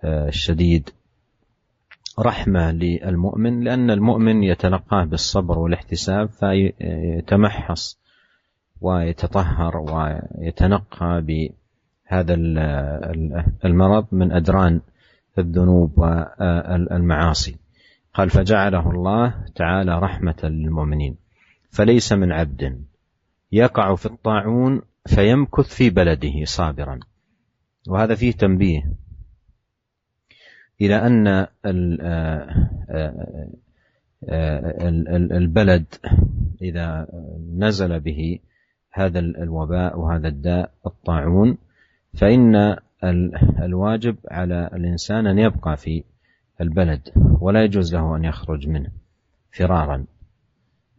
الشديد رحمة للمؤمن، لأن المؤمن يتلقاه بالصبر والاحتساب فيتمحص ويتطهر ويتنقى بهذا المرض من أدران الذنوب والمعاصي. قال: فجعله الله تعالى رحمة للمؤمنين، فليس من عبد يقع في الطاعون فيمكث في بلده صابرا. وهذا فيه تنبيه إلى أن البلد إذا نزل به هذا الوباء وهذا الداء الطاعون، فإن الواجب على الإنسان أن يبقى في البلد، ولا يجوز له أن يخرج منه فرارا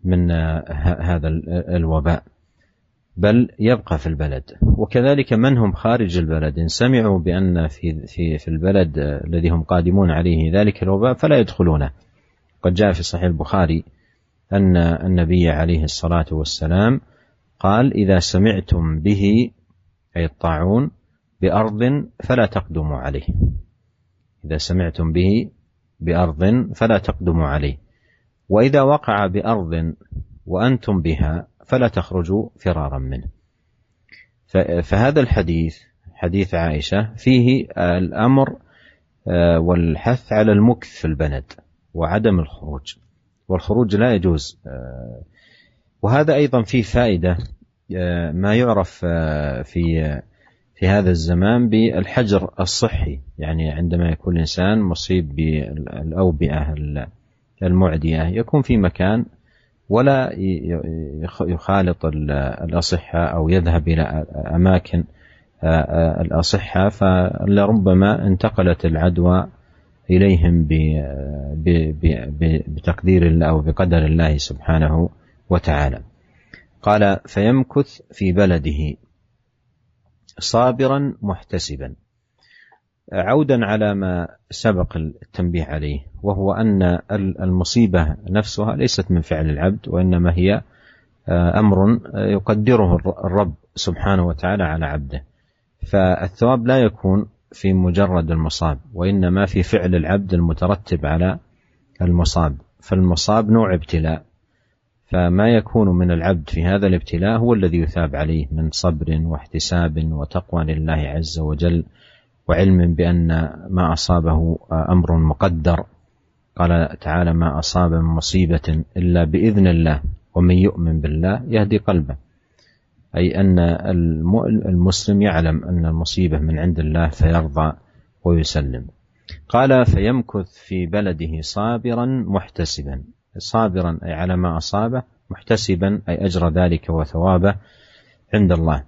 من هذا الوباء، بل يبقى في البلد. وكذلك من هم خارج البلد إن سمعوا بأن في البلد الذي هم قادمون عليه ذلك الوباء فلا يدخلونه، قد جاء في صحيح البخاري أن النبي عليه الصلاة والسلام قال: إذا سمعتم به، أي الطاعون، بأرض فلا تقدموا عليه. إذا سمعتم به بأرض فلا تقدموا عليه، وإذا وقع بأرض وأنتم بها فلا تخرجوا فرارا منه. فهذا الحديث، حديث عائشة، فيه الأمر والحث على المكث في البلد وعدم الخروج، والخروج لا يجوز. وهذا أيضا فيه فائدة، ما يعرف في هذا الزمان بالحجر الصحي، يعني عندما يكون الإنسان مصيب بالأوبئة المعدية يكون في مكان ولا يخالط الأصحة أو يذهب إلى أماكن الأصحة، فلربما انتقلت العدوى إليهم بتقدير الله أو بقدر الله سبحانه وتعالى. قال: فيمكث في بلده صابرا محتسبا، عودا على ما سبق التنبيه عليه، وهو أن المصيبة نفسها ليست من فعل العبد، وإنما هي أمر يقدره الرب سبحانه وتعالى على عبده. فالثواب لا يكون في مجرد المصاب، وإنما في فعل العبد المترتب على المصاب. فالمصاب نوع ابتلاء، فما يكون من العبد في هذا الابتلاء هو الذي يثاب عليه من صبر واحتساب وتقوى لله عز وجل، وعلم بأن ما أصابه أمر مقدر. قال تعالى: ما أصاب من مصيبة إلا بإذن الله ومن يؤمن بالله يهدي قلبه، أي أن المسلم يعلم أن المصيبة من عند الله فيرضى ويسلم. قال: فيمكث في بلده صابرا محتسبا، صابرا أي على ما أصابه، محتسبا أي أجر ذلك وثوابه عند الله،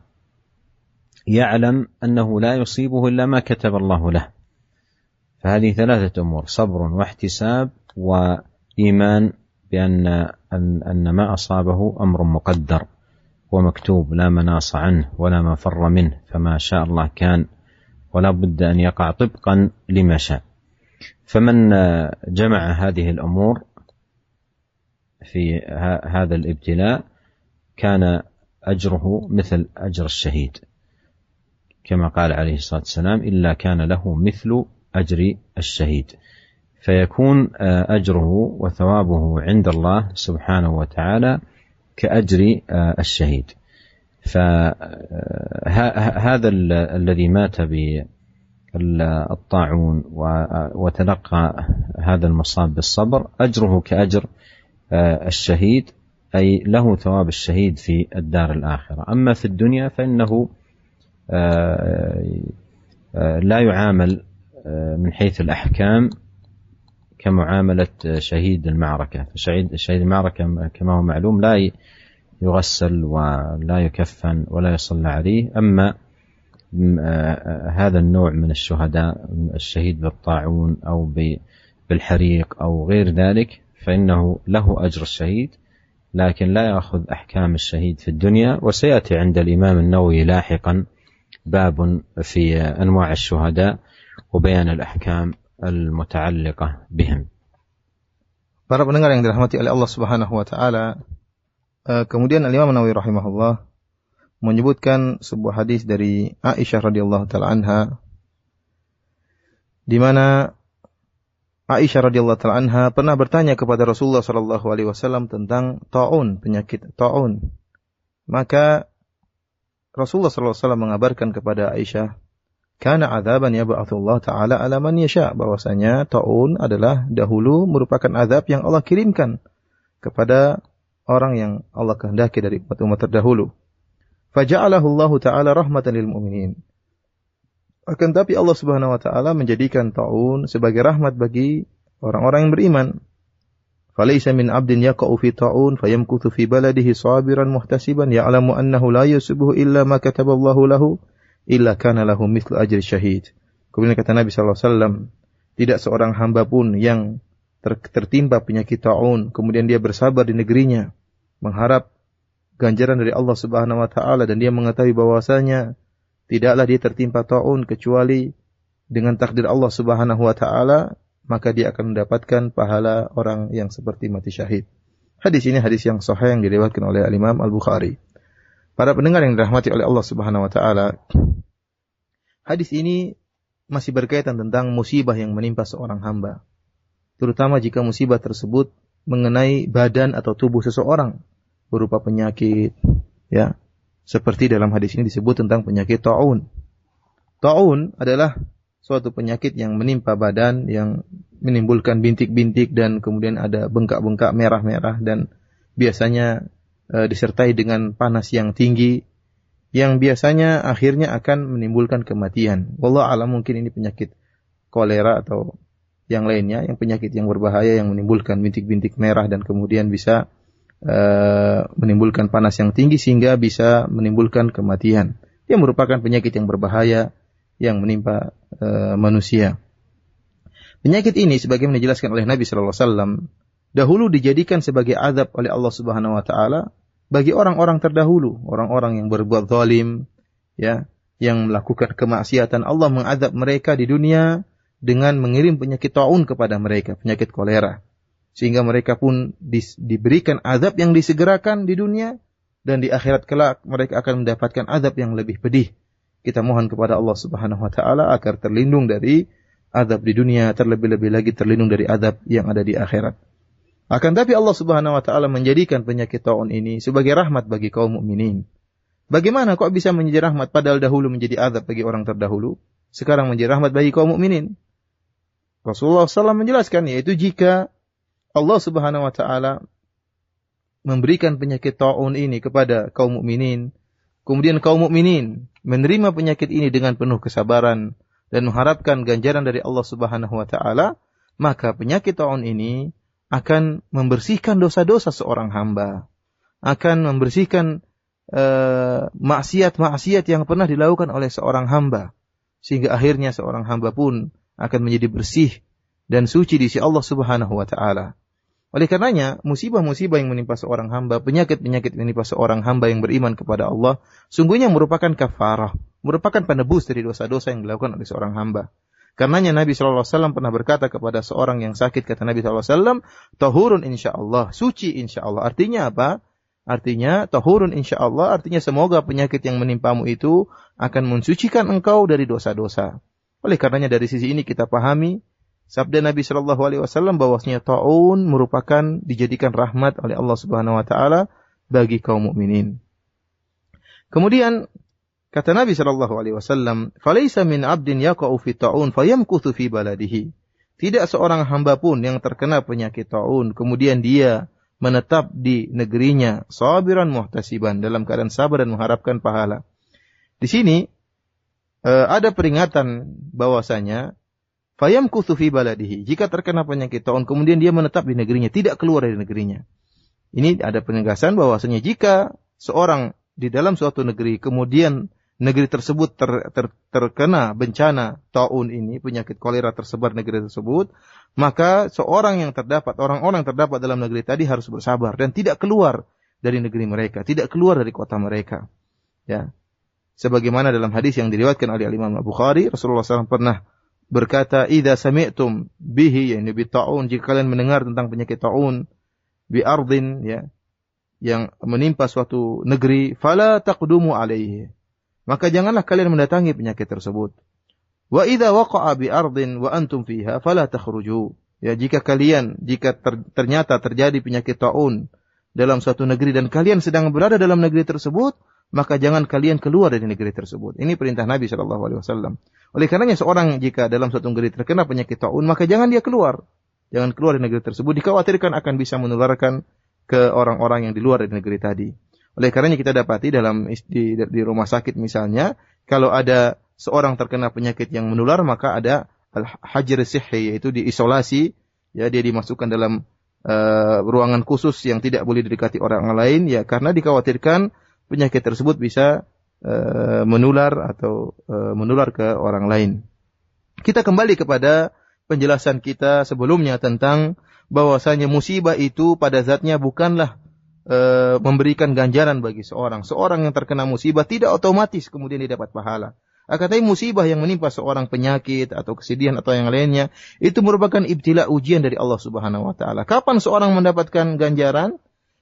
يعلم أنه لا يصيبه إلا ما كتب الله له. فهذه ثلاثة أمور: صبر واحتساب وإيمان بأن ما أصابه أمر مقدر ومكتوب لا مناص عنه ولا مفر منه، فما شاء الله كان ولا بد أن يقع طبقا لما شاء. فمن جمع هذه الأمور في هذا الابتلاء كان أجره مثل أجر الشهيد، كما قال عليه الصلاة والسلام: إلا كان له مثل أجر الشهيد. فيكون أجره وثوابه عند الله سبحانه وتعالى كأجر الشهيد. فهذا الذي مات بالطاعون وتلقى هذا المصاب بالصبر أجره كأجر الشهيد، أي له ثواب الشهيد في الدار الآخرة. أما في الدنيا فإنه لا يعامل من حيث الأحكام كمعاملة شهيد المعركة. فشهيد المعركة كما هو معلوم لا يغسل ولا يكفن ولا يصلى عليه. أما هذا النوع من الشهداء، الشهيد بالطاعون أو بالحريق أو غير ذلك، فإنه له أجر الشهيد لكن لا يأخذ أحكام الشهيد في الدنيا. وسيأتي عند الإمام النووي لاحقا باب في أنواع الشهداء وبيان الأحكام المتعلقة بهم. Para pendengar yang dirahmati oleh Allah Subhanahu wa taala, kemudian Al-Imam Nawawi rahimahullah menyebutkan sebuah hadis dari Aisyah radhiyallahu taala anha, di mana Aisyah radhiyallahu taala anha pernah bertanya kepada Rasulullah sallallahu alaihi wasallam tentang taun, penyakit taun. Maka Rasulullah sallallahu alaihi wasallam mengabarkan kepada Aisyah, kana adzaban yab'atsullahu ta'ala ala man yasha, bahwasanya taun adalah dahulu merupakan azab yang Allah kirimkan kepada orang yang Allah kehendaki dari umat terdahulu. Faja'alahu Allah ta'ala rahmatan lil mu'minin. Akan tapi Allah Subhanahu wa taala menjadikan taun sebagai rahmat bagi orang-orang yang beriman. Falaysa min 'abdin yaqa'u fi ta'un fayamkuthu fi baladihi sabiran muhtasiban ya'lamu annahu la yusibuhu illa ma kataballahu lahu illa kana lahu mithlu ajri syahid. Kemudian kata Nabi sallallahu alaihi wasallam, tidak seorang hamba pun yang tertimpa penyakit taun kemudian dia bersabar di negerinya mengharap ganjaran dari Allah Subhanahu wa taala, dan dia mengetahui bahwasanya tidaklah dia tertimpa taun kecuali dengan takdir Allah Subhanahu wa taala, maka dia akan mendapatkan pahala orang yang seperti mati syahid. Hadis ini hadis yang sahih yang diriwayatkan oleh Imam Al-Bukhari. Para pendengar yang dirahmati oleh Allah Subhanahu wa taala, hadis ini masih berkaitan tentang musibah yang menimpa seorang hamba. Terutama jika musibah tersebut mengenai badan atau tubuh seseorang berupa penyakit, ya. Seperti dalam hadis ini disebut tentang penyakit ta'un. Ta'un adalah suatu penyakit yang menimpa badan, yang menimbulkan bintik-bintik dan kemudian ada bengkak-bengkak merah-merah dan biasanya disertai dengan panas yang tinggi yang biasanya akhirnya akan menimbulkan kematian. Wallahu a'lam, mungkin ini penyakit kolera atau yang lainnya, yang penyakit yang berbahaya yang menimbulkan bintik-bintik merah dan kemudian bisa menimbulkan panas yang tinggi sehingga bisa menimbulkan kematian. Yang merupakan penyakit yang berbahaya yang menimpa manusia. Penyakit ini sebagaimana dijelaskan oleh Nabi sallallahu alaihi wasallam dahulu dijadikan sebagai azab oleh Allah Subhanahu wa taala bagi orang-orang terdahulu, orang-orang yang berbuat zalim, ya, yang melakukan kemaksiatan. Allah mengazab mereka di dunia dengan mengirim penyakit taun kepada mereka, penyakit kolera. Sehingga mereka pun diberikan azab yang disegerakan di dunia dan di akhirat kelak mereka akan mendapatkan azab yang lebih pedih. Kita mohon kepada Allah Subhanahu wa taala agar terlindung dari azab di dunia, terlebih-lebih lagi terlindung dari azab yang ada di akhirat. Akan tapi Allah Subhanahu wa taala menjadikan penyakit taun ini sebagai rahmat bagi kaum mukminin. Bagaimana kok bisa menjadi rahmat padahal dahulu menjadi azab bagi orang terdahulu, sekarang menjadi rahmat bagi kaum mukminin? Rasulullah SAW menjelaskan, yaitu jika Allah Subhanahu wa taala memberikan penyakit taun ini kepada kaum mukminin, kemudian kaum mukminin menerima penyakit ini dengan penuh kesabaran dan mengharapkan ganjaran dari Allah Subhanahu wa taala, maka penyakit taun ini akan membersihkan dosa-dosa seorang hamba, akan membersihkan maksiat-maksiat yang pernah dilakukan oleh seorang hamba, sehingga akhirnya seorang hamba pun akan menjadi bersih dan suci di sisi Allah Subhanahu wa taala. Oleh karenanya, musibah-musibah yang menimpa seorang hamba, penyakit-penyakit yang menimpa seorang hamba yang beriman kepada Allah, sungguhnya merupakan kafarah, merupakan penebus dari dosa-dosa yang dilakukan oleh seorang hamba. Karenanya Nabi SAW pernah berkata kepada seorang yang sakit, kata Nabi SAW, tahurun insyaallah, suci insyaallah. Artinya apa? Artinya, tahurun insyaallah, artinya semoga penyakit yang menimpamu itu akan mensucikan engkau dari dosa-dosa. Oleh karenanya dari sisi ini kita pahami sabda Nabi sallallahu alaihi wasallam bahwasanya taun merupakan dijadikan rahmat oleh Allah Subhanahu wa taala bagi kaum mukminin. Kemudian kata Nabi sallallahu alaihi wasallam, "Falaisa min 'abdin yaqa'u fi ta'un fayamkuthu fi baladihi." Tidak seorang hamba pun yang terkena penyakit taun kemudian dia menetap di negerinya sabiran muhtasiban, dalam keadaan sabar dan mengharapkan pahala. Di sini ada peringatan bahwasanya fayamkuthu fi baladihi, jika terkena penyakit taun kemudian dia menetap di negerinya, tidak keluar dari negerinya. Ini ada penegasan bahwasanya jika seorang di dalam suatu negeri kemudian negeri tersebut terkena bencana taun ini, penyakit kolera tersebar negeri tersebut, maka seorang yang terdapat, orang-orang yang terdapat dalam negeri tadi harus bersabar dan tidak keluar dari negeri mereka, tidak keluar dari kota mereka. Ya. Sebagaimana dalam hadis yang diriwayatkan oleh Imam Al-Bukhari, Rasulullah SAW pernah berkata, "Idza sami'tum bihi," yani bi ta'un, jika kalian mendengar tentang penyakit ta'un bi ardin, ya, yang menimpa suatu negeri, fala taqdumu alaihi, maka janganlah kalian mendatangi penyakit tersebut. Wa idza waqa'a bi ardin wa antum fiha fala takhruju, ya, jika ternyata terjadi penyakit ta'un dalam suatu negeri dan kalian sedang berada dalam negeri tersebut, maka jangan kalian keluar dari negeri tersebut. Ini perintah Nabi sallallahu alaihi wasallam. Oleh karenanya seorang jika dalam suatu negeri terkena penyakit taun, maka jangan dia keluar. Jangan keluar dari negeri tersebut, dikhawatirkan akan bisa menularkan ke orang-orang yang di luar dari negeri tadi. Oleh karenanya kita dapati di rumah sakit misalnya, kalau ada seorang terkena penyakit yang menular, maka ada al-hajr sihhi, yaitu diisolasi, ya, dia dimasukkan dalam ruangan khusus yang tidak boleh didekati orang lain, ya, karena dikhawatirkan penyakit tersebut bisa menular atau menular ke orang lain. Kita kembali kepada penjelasan kita sebelumnya tentang bahwasanya musibah itu pada zatnya bukanlah memberikan ganjaran bagi seorang. Seorang yang terkena musibah tidak otomatis kemudian dia dapat pahala. Akan tetapi musibah yang menimpa seorang, penyakit atau kesedihan atau yang lainnya, itu merupakan ibtila, ujian dari Allah Subhanahu wa taala. Kapan seorang mendapatkan ganjaran?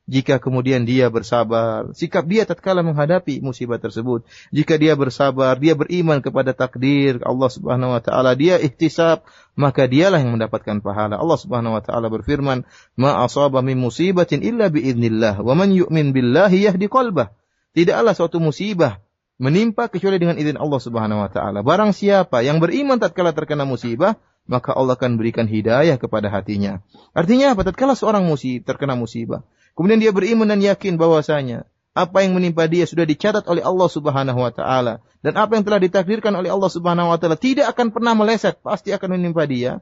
Jika kemudian dia bersabar, sikap dia tatkala menghadapi musibah tersebut. Jika dia bersabar, dia beriman kepada takdir Allah Subhanahu wa taala, dia ihtisab, maka dialah yang mendapatkan pahala. Allah Subhanahu wa taala berfirman, "Ma asaba min musibatin illa biidznillah, wa man yu'min billahi yahdi qalbah." Tidaklah suatu musibah menimpa kecuali dengan izin Allah Subhanahu wa taala. Barang siapa yang beriman tatkala terkena musibah, maka Allah akan berikan hidayah kepada hatinya. Artinya apa? Tatkala seorang terkena musibah, kemudian dia beriman dan yakin bahwasanya apa yang menimpa dia sudah dicatat oleh Allah Subhanahu wa taala, dan apa yang telah ditakdirkan oleh Allah Subhanahu wa taala tidak akan pernah meleset, pasti akan menimpa dia,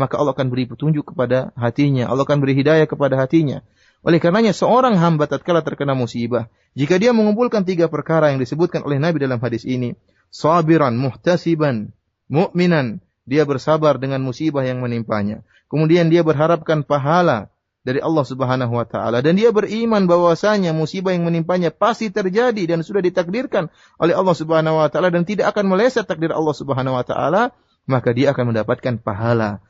maka Allah akan beri petunjuk kepada hatinya, Allah akan beri hidayah kepada hatinya. Oleh karenanya seorang hamba tatkala terkena musibah, jika dia mengumpulkan 3 perkara yang disebutkan oleh Nabi dalam hadis ini, sabiran, muhtasiban, mu'minan, dia bersabar dengan musibah yang menimpanya. Kemudian dia berharapkan pahala dari Allah Subhanahu wa taala, dan dia beriman bahwasanya musibah yang menimpanya pasti terjadi dan sudah ditakdirkan oleh Allah Subhanahu wa taala dan tidak akan meleset takdir Allah Subhanahu wa taala, maka dia akan mendapatkan pahala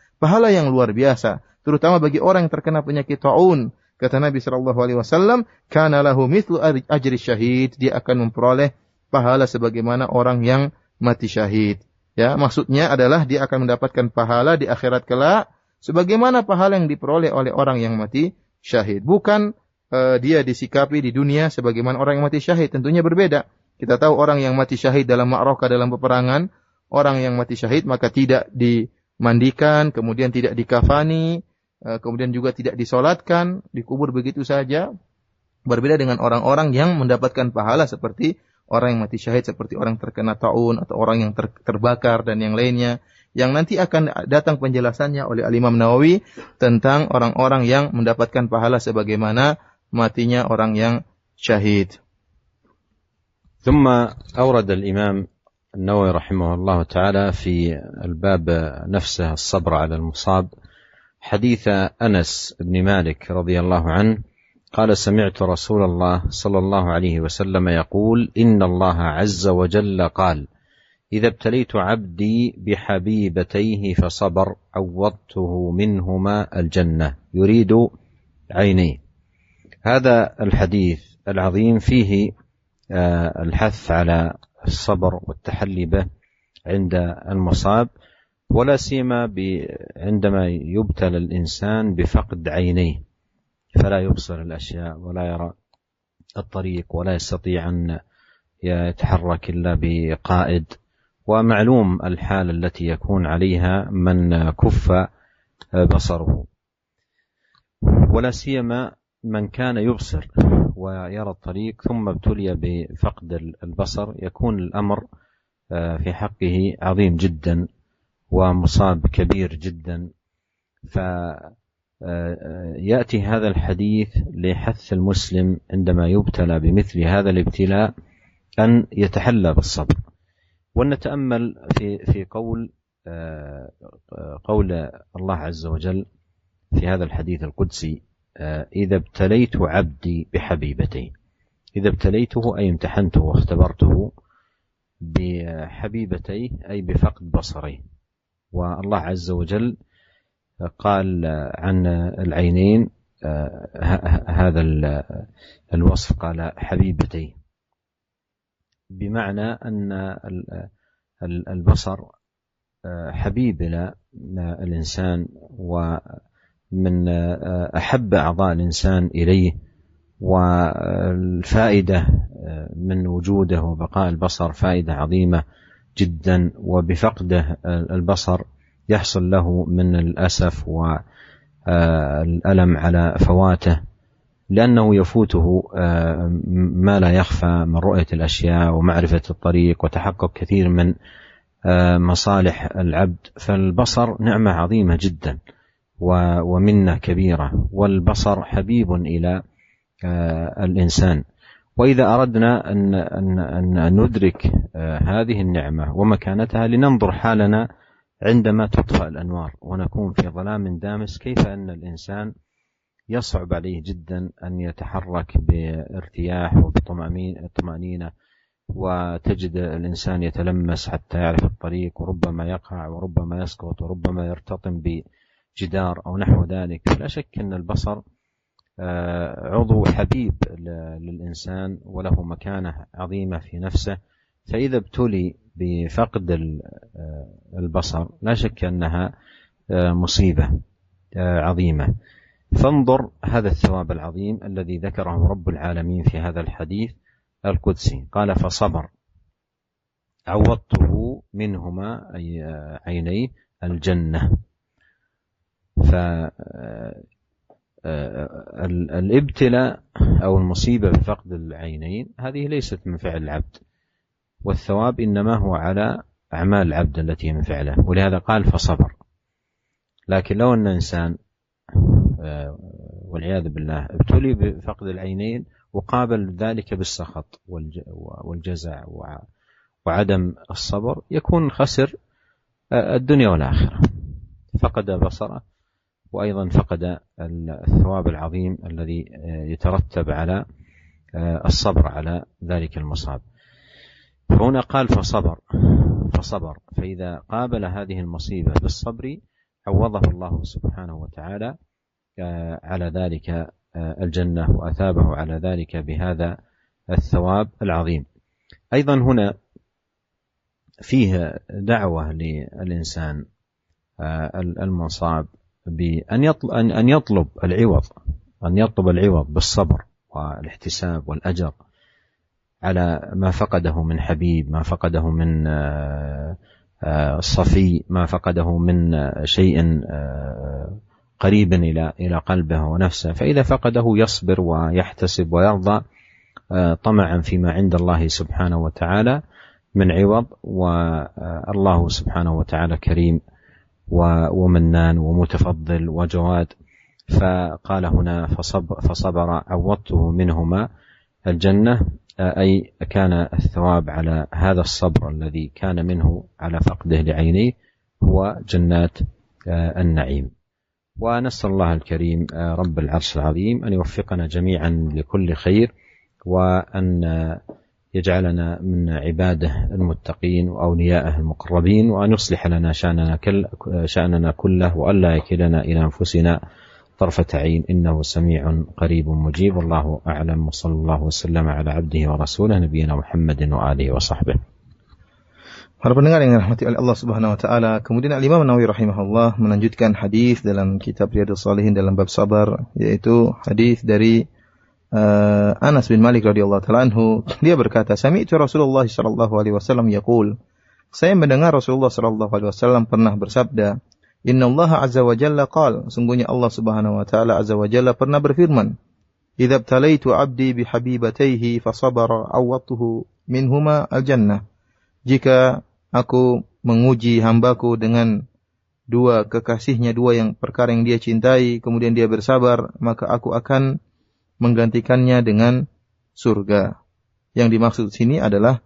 yang luar biasa, terutama bagi orang yang terkena penyakit taun. Kata Nabi sallallahu alaihi wasallam, "Kana lahu mithlu ajri syahid." Dia akan memperoleh pahala sebagaimana orang yang mati syahid. Ya, maksudnya adalah dia akan mendapatkan pahala di akhirat kelak sebagaimana pahala yang diperoleh oleh orang yang mati syahid. Bukan dia disikapi di dunia sebagaimana orang yang mati syahid, tentunya berbeda. Kita tahu orang yang mati syahid dalam ma'rakah, dalam peperangan, orang yang mati syahid maka tidak dimandikan, kemudian tidak dikafani, kemudian juga tidak disolatkan, dikubur begitu saja. Berbeda dengan orang-orang yang mendapatkan pahala seperti orang yang mati syahid, seperti orang terkena taun atau orang yang terbakar dan yang lainnya, yang nanti akan datang penjelasannya oleh Al-Imam Nawawi tentang orang-orang yang mendapatkan pahala sebagaimana matinya orang yang syahid. ثم أورد الإمام النووي رحمه الله تعالى في الباب نفسه الصبر على المصاب حديث أنس بن مالك رضي الله عنه قال: سمعت رسول الله صلى الله عليه وسلم يقول: إن الله عز وجل قال: إذا ابتليت عبدي بحبيبتيه فصبر عوضته منهما الجنة يريد عينيه. هذا الحديث العظيم فيه الحث على الصبر والتحلي به عند المصاب، ولا سيما عندما يبتلى الإنسان بفقد عينيه فلا يبصر الأشياء ولا يرى الطريق ولا يستطيع أن يتحرك إلا بقائد، ومعلوم الحال التي يكون عليها من كف بصره، ولا سيما من كان يبصر ويرى الطريق ثم ابتلي بفقد البصر، يكون الأمر في حقه عظيم جدا ومصاب كبير جدا. فيأتي هذا الحديث لحث المسلم عندما يبتلى بمثل هذا الابتلاء أن يتحلى بالصبر. ونتأمل في قول الله عز وجل في هذا الحديث القدسي: إذا ابتليت عبدي بحبيبتين. إذا ابتليته أي امتحنته واختبرته بحبيبتيه أي بفقد بصريه. والله عز وجل قال عن العينين هذا الوصف، قال حبيبتيه، بمعنى أن البصر حبيب إلى الإنسان ومن أحب أعضاء الإنسان إليه، والفائدة من وجوده وبقاء البصر فائدة عظيمة جدا، وبفقده البصر يحصل له من الأسف والألم على فواته، لأنه يفوته ما لا يخفى من رؤية الأشياء ومعرفة الطريق وتحقق كثير من مصالح العبد. فالبصر نعمة عظيمة جدا ومنة كبيرة، والبصر حبيب إلى الإنسان. وإذا أردنا أن ندرك هذه النعمة ومكانتها لننظر حالنا عندما تطفأ الأنوار ونكون في ظلام دامس، كيف أن الإنسان يصعب عليه جدا أن يتحرك بارتياح وبطمأنينة وتجد الإنسان يتلمس حتى يعرف الطريق، وربما يقع وربما يسقط وربما يرتطم بجدار أو نحو ذلك. لا شك أن البصر عضو حبيب للإنسان وله مكانة عظيمة في نفسه، فإذا ابتلي بفقد البصر لا شك أنها مصيبة عظيمة. فانظر هذا الثواب العظيم الذي ذكره رب العالمين في هذا الحديث القدسي، قال فصبر عوضته منهما أي عيني الجنة. فالابتلاء أو المصيبة بفقد العينين هذه ليست من فعل العبد، والثواب إنما هو على أعمال العبد التي من فعله، ولهذا قال فصبر. لكن لو أن إنسان والعياذ بالله ابتلي بفقد العينين وقابل ذلك بالسخط والجزع وعدم الصبر، يكون خسر الدنيا والآخرة، فقد بصره وأيضا فقد الثواب العظيم الذي يترتب على الصبر على ذلك المصاب. هنا قال فصبر، فإذا قابل هذه المصيبة بالصبر عوضه الله سبحانه وتعالى على ذلك الجنة وأثابه على ذلك بهذا الثواب العظيم. أيضا هنا فيه دعوة للإنسان المصاب بأن يطلب العوض بالصبر والاحتساب والأجر على ما فقده من حبيب، ما فقده من صفي، ما فقده من شيء قريب إلى قلبه ونفسه. فإذا فقده يصبر ويحتسب ويرضى طمعا فيما عند الله سبحانه وتعالى من عوض، والله سبحانه وتعالى كريم ومنان ومتفضل وجواد. فقال هنا فصبر عوضته منهما الجنة، أي كان الثواب على هذا الصبر الذي كان منه على فقده لعينيه هو جنات النعيم. ونسأل الله الكريم رب العرش العظيم أن يوفقنا جميعا لكل خير، وأن يجعلنا من عباده المتقين وأوليائه المقربين، وأن يصلح لنا شأننا كله، وألا يكلنا إلى أنفسنا طرفة عين، إنه سميع قريب مجيب. والله أعلم، وصلى الله وسلم على عبده ورسوله نبينا محمد وآله وصحبه. Para pendengar yang dirahmati oleh Allah Subhanahu wa taala, kemudian Al-Imam An-Nawawi rahimahullah melanjutkan hadis dalam kitab Riyadhus Shalihin dalam bab sabar, yaitu hadis dari Anas bin Malik radhiyallahu taala anhu. Dia berkata, "Sami'tu Rasulullah sallallahu alaihi wasallam yaqul." Saya mendengar Rasulullah sallallahu alaihi wasallam pernah bersabda, "Innallaha azza wa jalla qala." Sungguhnya Allah Subhanahu wa taala azza wa jalla pernah berfirman, "Idza btalaitu 'abdi bihabibatayhi fasabara 'awwadtuhu minhuma al-jannah." Jika aku menguji hambaku dengan dua kekasihnya, dua perkara yang dia cintai, kemudian dia bersabar, maka aku akan menggantikannya dengan surga. Yang dimaksud sini adalah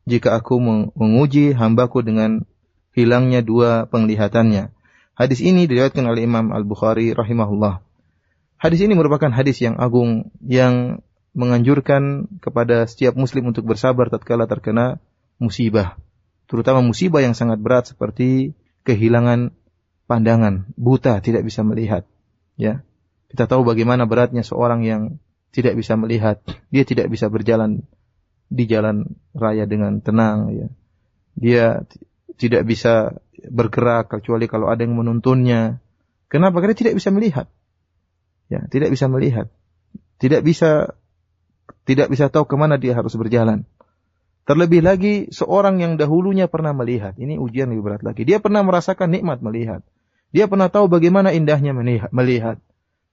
jika aku menguji hambaku dengan hilangnya dua penglihatannya. Hadis ini diriwayatkan oleh Imam Al-Bukhari rahimahullah. Hadis ini merupakan hadis yang agung yang menganjurkan kepada setiap muslim untuk bersabar tatkala terkena musibah, terutama musibah yang sangat berat seperti kehilangan pandangan, buta, tidak bisa melihat. Ya, kita tahu bagaimana beratnya seorang yang tidak bisa melihat. Dia tidak bisa berjalan di jalan raya dengan tenang. Ya, dia tidak bisa bergerak kecuali kalau ada yang menuntunnya. Kenapa? Karena tidak bisa melihat. Ya, tidak bisa melihat. Tidak bisa tahu kemana dia harus berjalan. Terlebih lagi seorang yang dahulunya pernah melihat. Ini ujian lebih berat lagi. Dia pernah merasakan nikmat melihat. Dia pernah tahu bagaimana indahnya melihat.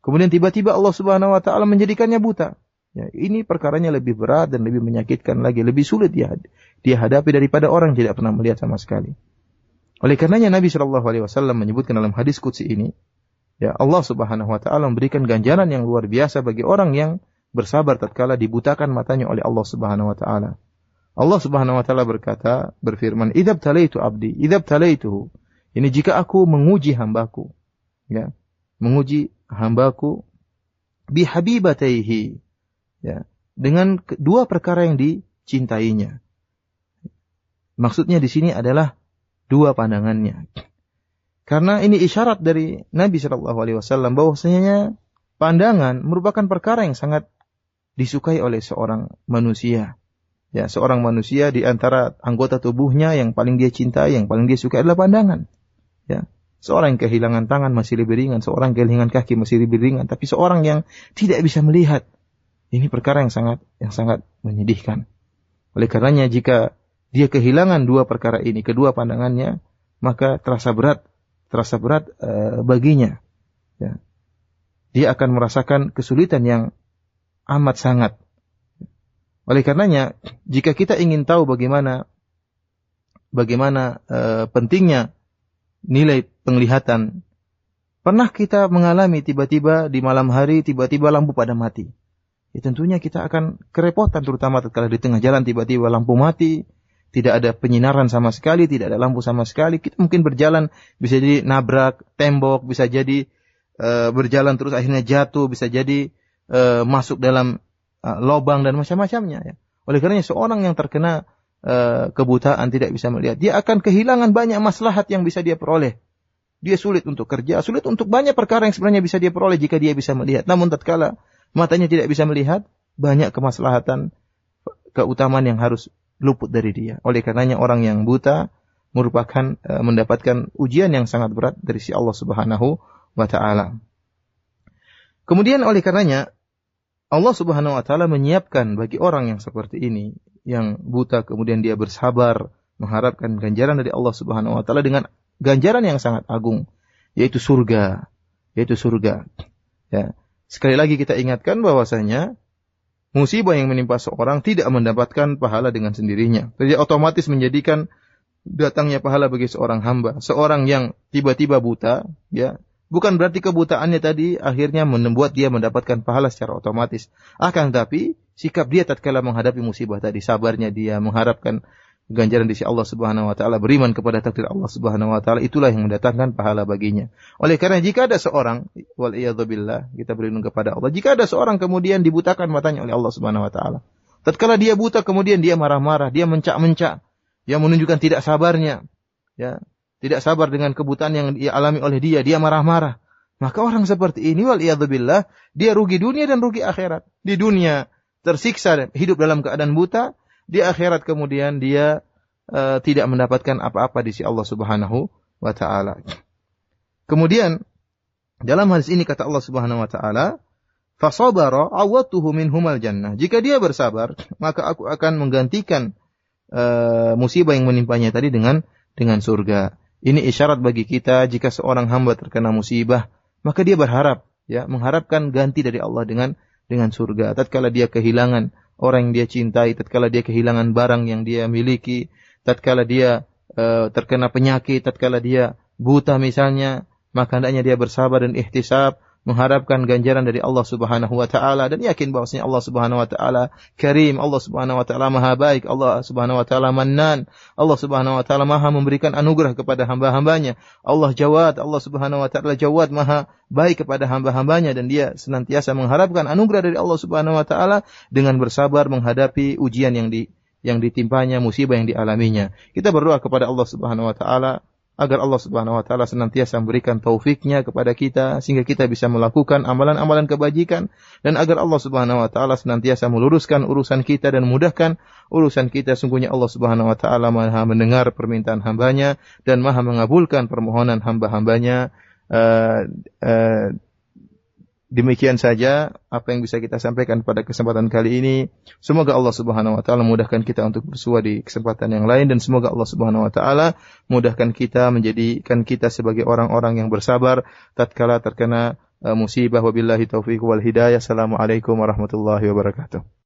Kemudian tiba-tiba Allah Subhanahu wa taala menjadikannya buta. Ya, ini perkaranya lebih berat dan lebih menyakitkan lagi, lebih sulit dia hadapi daripada orang yang tidak pernah melihat sama sekali. Oleh karenanya Nabi sallallahu alaihi wasallam menyebutkan dalam hadis qudsi ini, ya, Allah Subhanahu wa taala memberikan ganjaran yang luar biasa bagi orang yang bersabar tatkala dibutakan matanya oleh Allah Subhanahu wa taala. Allah Subhanahu wa taala berfirman, "Idza btalaitu 'abdi, idza btalaituhu." Ini jika aku menguji hambaku, ya, menguji hambaku bihabibataihi, ya, dengan dua perkara yang dicintainya. Maksudnya di sini adalah dua pandangannya. Karena ini isyarat dari Nabi Shallallahu Alaihi Wasallam bahwasanya pandangan merupakan perkara yang sangat disukai oleh seorang manusia. Ya, seorang manusia di antara anggota tubuhnya yang paling dia cintai, yang paling dia sukai adalah pandangan. Ya, seorang yang kehilangan tangan masih lebih ringan, seorang yang kehilangan kaki masih lebih ringan, tapi seorang yang tidak bisa melihat, ini perkara yang sangat menyedihkan. Oleh karenanya jika dia kehilangan dua perkara ini, kedua pandangannya, maka terasa berat baginya. Ya. Dia akan merasakan kesulitan yang amat sangat. Oleh karenanya, jika kita ingin tahu bagaimana pentingnya nilai penglihatan, pernah kita mengalami tiba-tiba di malam hari tiba-tiba lampu pada mati. Ya, tentunya kita akan kerepotan, terutama tatkala di tengah jalan tiba-tiba lampu mati, tidak ada penyinaran sama sekali, tidak ada lampu sama sekali. Kita mungkin berjalan bisa jadi nabrak tembok, bisa jadi berjalan terus akhirnya jatuh, bisa jadi masuk dalam lubang dan macam-macamnya. Ya. Oleh karenanya seorang yang terkena kebutaan, tidak bisa melihat, dia akan kehilangan banyak maslahat yang bisa dia peroleh. Dia sulit untuk kerja, sulit untuk banyak perkara yang sebenarnya bisa dia peroleh jika dia bisa melihat. Namun tatkala matanya tidak bisa melihat, banyak kemaslahatan, keutamaan yang harus luput dari dia. Oleh karenanya orang yang buta merupakan mendapatkan ujian yang sangat berat dari si Allah Subhanahu wa taala. Kemudian oleh karenanya Allah Subhanahu wa taala menyiapkan bagi orang yang seperti ini, yang buta kemudian dia bersabar mengharapkan ganjaran dari Allah Subhanahu wa taala dengan ganjaran yang sangat agung, yaitu surga. Ya. Sekali lagi kita ingatkan bahwasanya musibah yang menimpa seorang tidak mendapatkan pahala dengan sendirinya. Jadi otomatis menjadikan datangnya pahala bagi seorang hamba. Seorang yang tiba-tiba buta, ya, bukan berarti kebutaannya tadi akhirnya membuat dia mendapatkan pahala secara otomatis. Akan tetapi sikap dia tatkala menghadapi musibah tadi, sabarnya dia mengharapkan ganjaran di sisi Allah Subhanahu wa taala, beriman kepada takdir Allah Subhanahu wa taala, itulah yang mendatangkan pahala baginya. Oleh karena jika ada seorang, wal iyadzubillah, kita berlindung kepada Allah, jika ada seorang kemudian dibutakan matanya oleh Allah Subhanahu wa taala, tatkala dia buta kemudian dia marah-marah, dia mencak-mencak, dia menunjukkan tidak sabarnya, ya, tidak sabar dengan kebutaan yang dialami oleh dia marah-marah. Maka orang seperti ini wal iyadzubillah, dia rugi dunia dan rugi akhirat. Di dunia tersiksa hidup dalam keadaan buta, di akhirat kemudian dia tidak mendapatkan apa-apa di sisi Allah Subhanahu wa taala. Kemudian dalam hadis ini kata Allah Subhanahu wa taala, "Fa sabara awatuhu minhumal jannah." Jika dia bersabar, maka aku akan menggantikan musibah yang menimpanya tadi dengan surga. Ini isyarat bagi kita jika seorang hamba terkena musibah, maka dia berharap, ya, mengharapkan ganti dari Allah dengan surga. Tatkala dia kehilangan orang yang dia cintai, tatkala dia kehilangan barang yang dia miliki, tatkala dia terkena penyakit, tatkala dia buta misalnya, maka hendaknya dia bersabar dan ihtisab, mengharapkan ganjaran dari Allah Subhanahu wa taala dan yakin bahwasanya Allah Subhanahu wa taala Karim, Allah Subhanahu wa taala Maha baik, Allah Subhanahu wa taala Mannan, Allah Subhanahu wa taala Maha memberikan anugerah kepada hamba-hambanya. Allah Jawad, Allah Subhanahu wa taala Jawad, Maha baik kepada hamba-hambanya, dan dia senantiasa mengharapkan anugerah dari Allah Subhanahu wa taala dengan bersabar menghadapi ujian yang ditimpanya, musibah yang dialaminya. Kita berdoa kepada Allah Subhanahu wa taala agar Allah Subhanahu wa taala senantiasa memberikan taufiknya kepada kita sehingga kita bisa melakukan amalan-amalan kebajikan, dan agar Allah Subhanahu wa taala senantiasa meluruskan urusan kita dan memudahkan urusan kita. Sungguhnya Allah Subhanahu wa taala Maha mendengar permintaan hambanya dan Maha mengabulkan permohonan hamba-hambanya. Demikian saja apa yang bisa kita sampaikan pada kesempatan kali ini. Semoga Allah Subhanahu wa taala memudahkan kita untuk bersua di kesempatan yang lain, dan semoga Allah Subhanahu wa taala memudahkan kita, menjadikan kita sebagai orang-orang yang bersabar tatkala terkena musibah. Wabillahi taufiq wal hidayah. Assalamualaikum warahmatullahi wabarakatuh.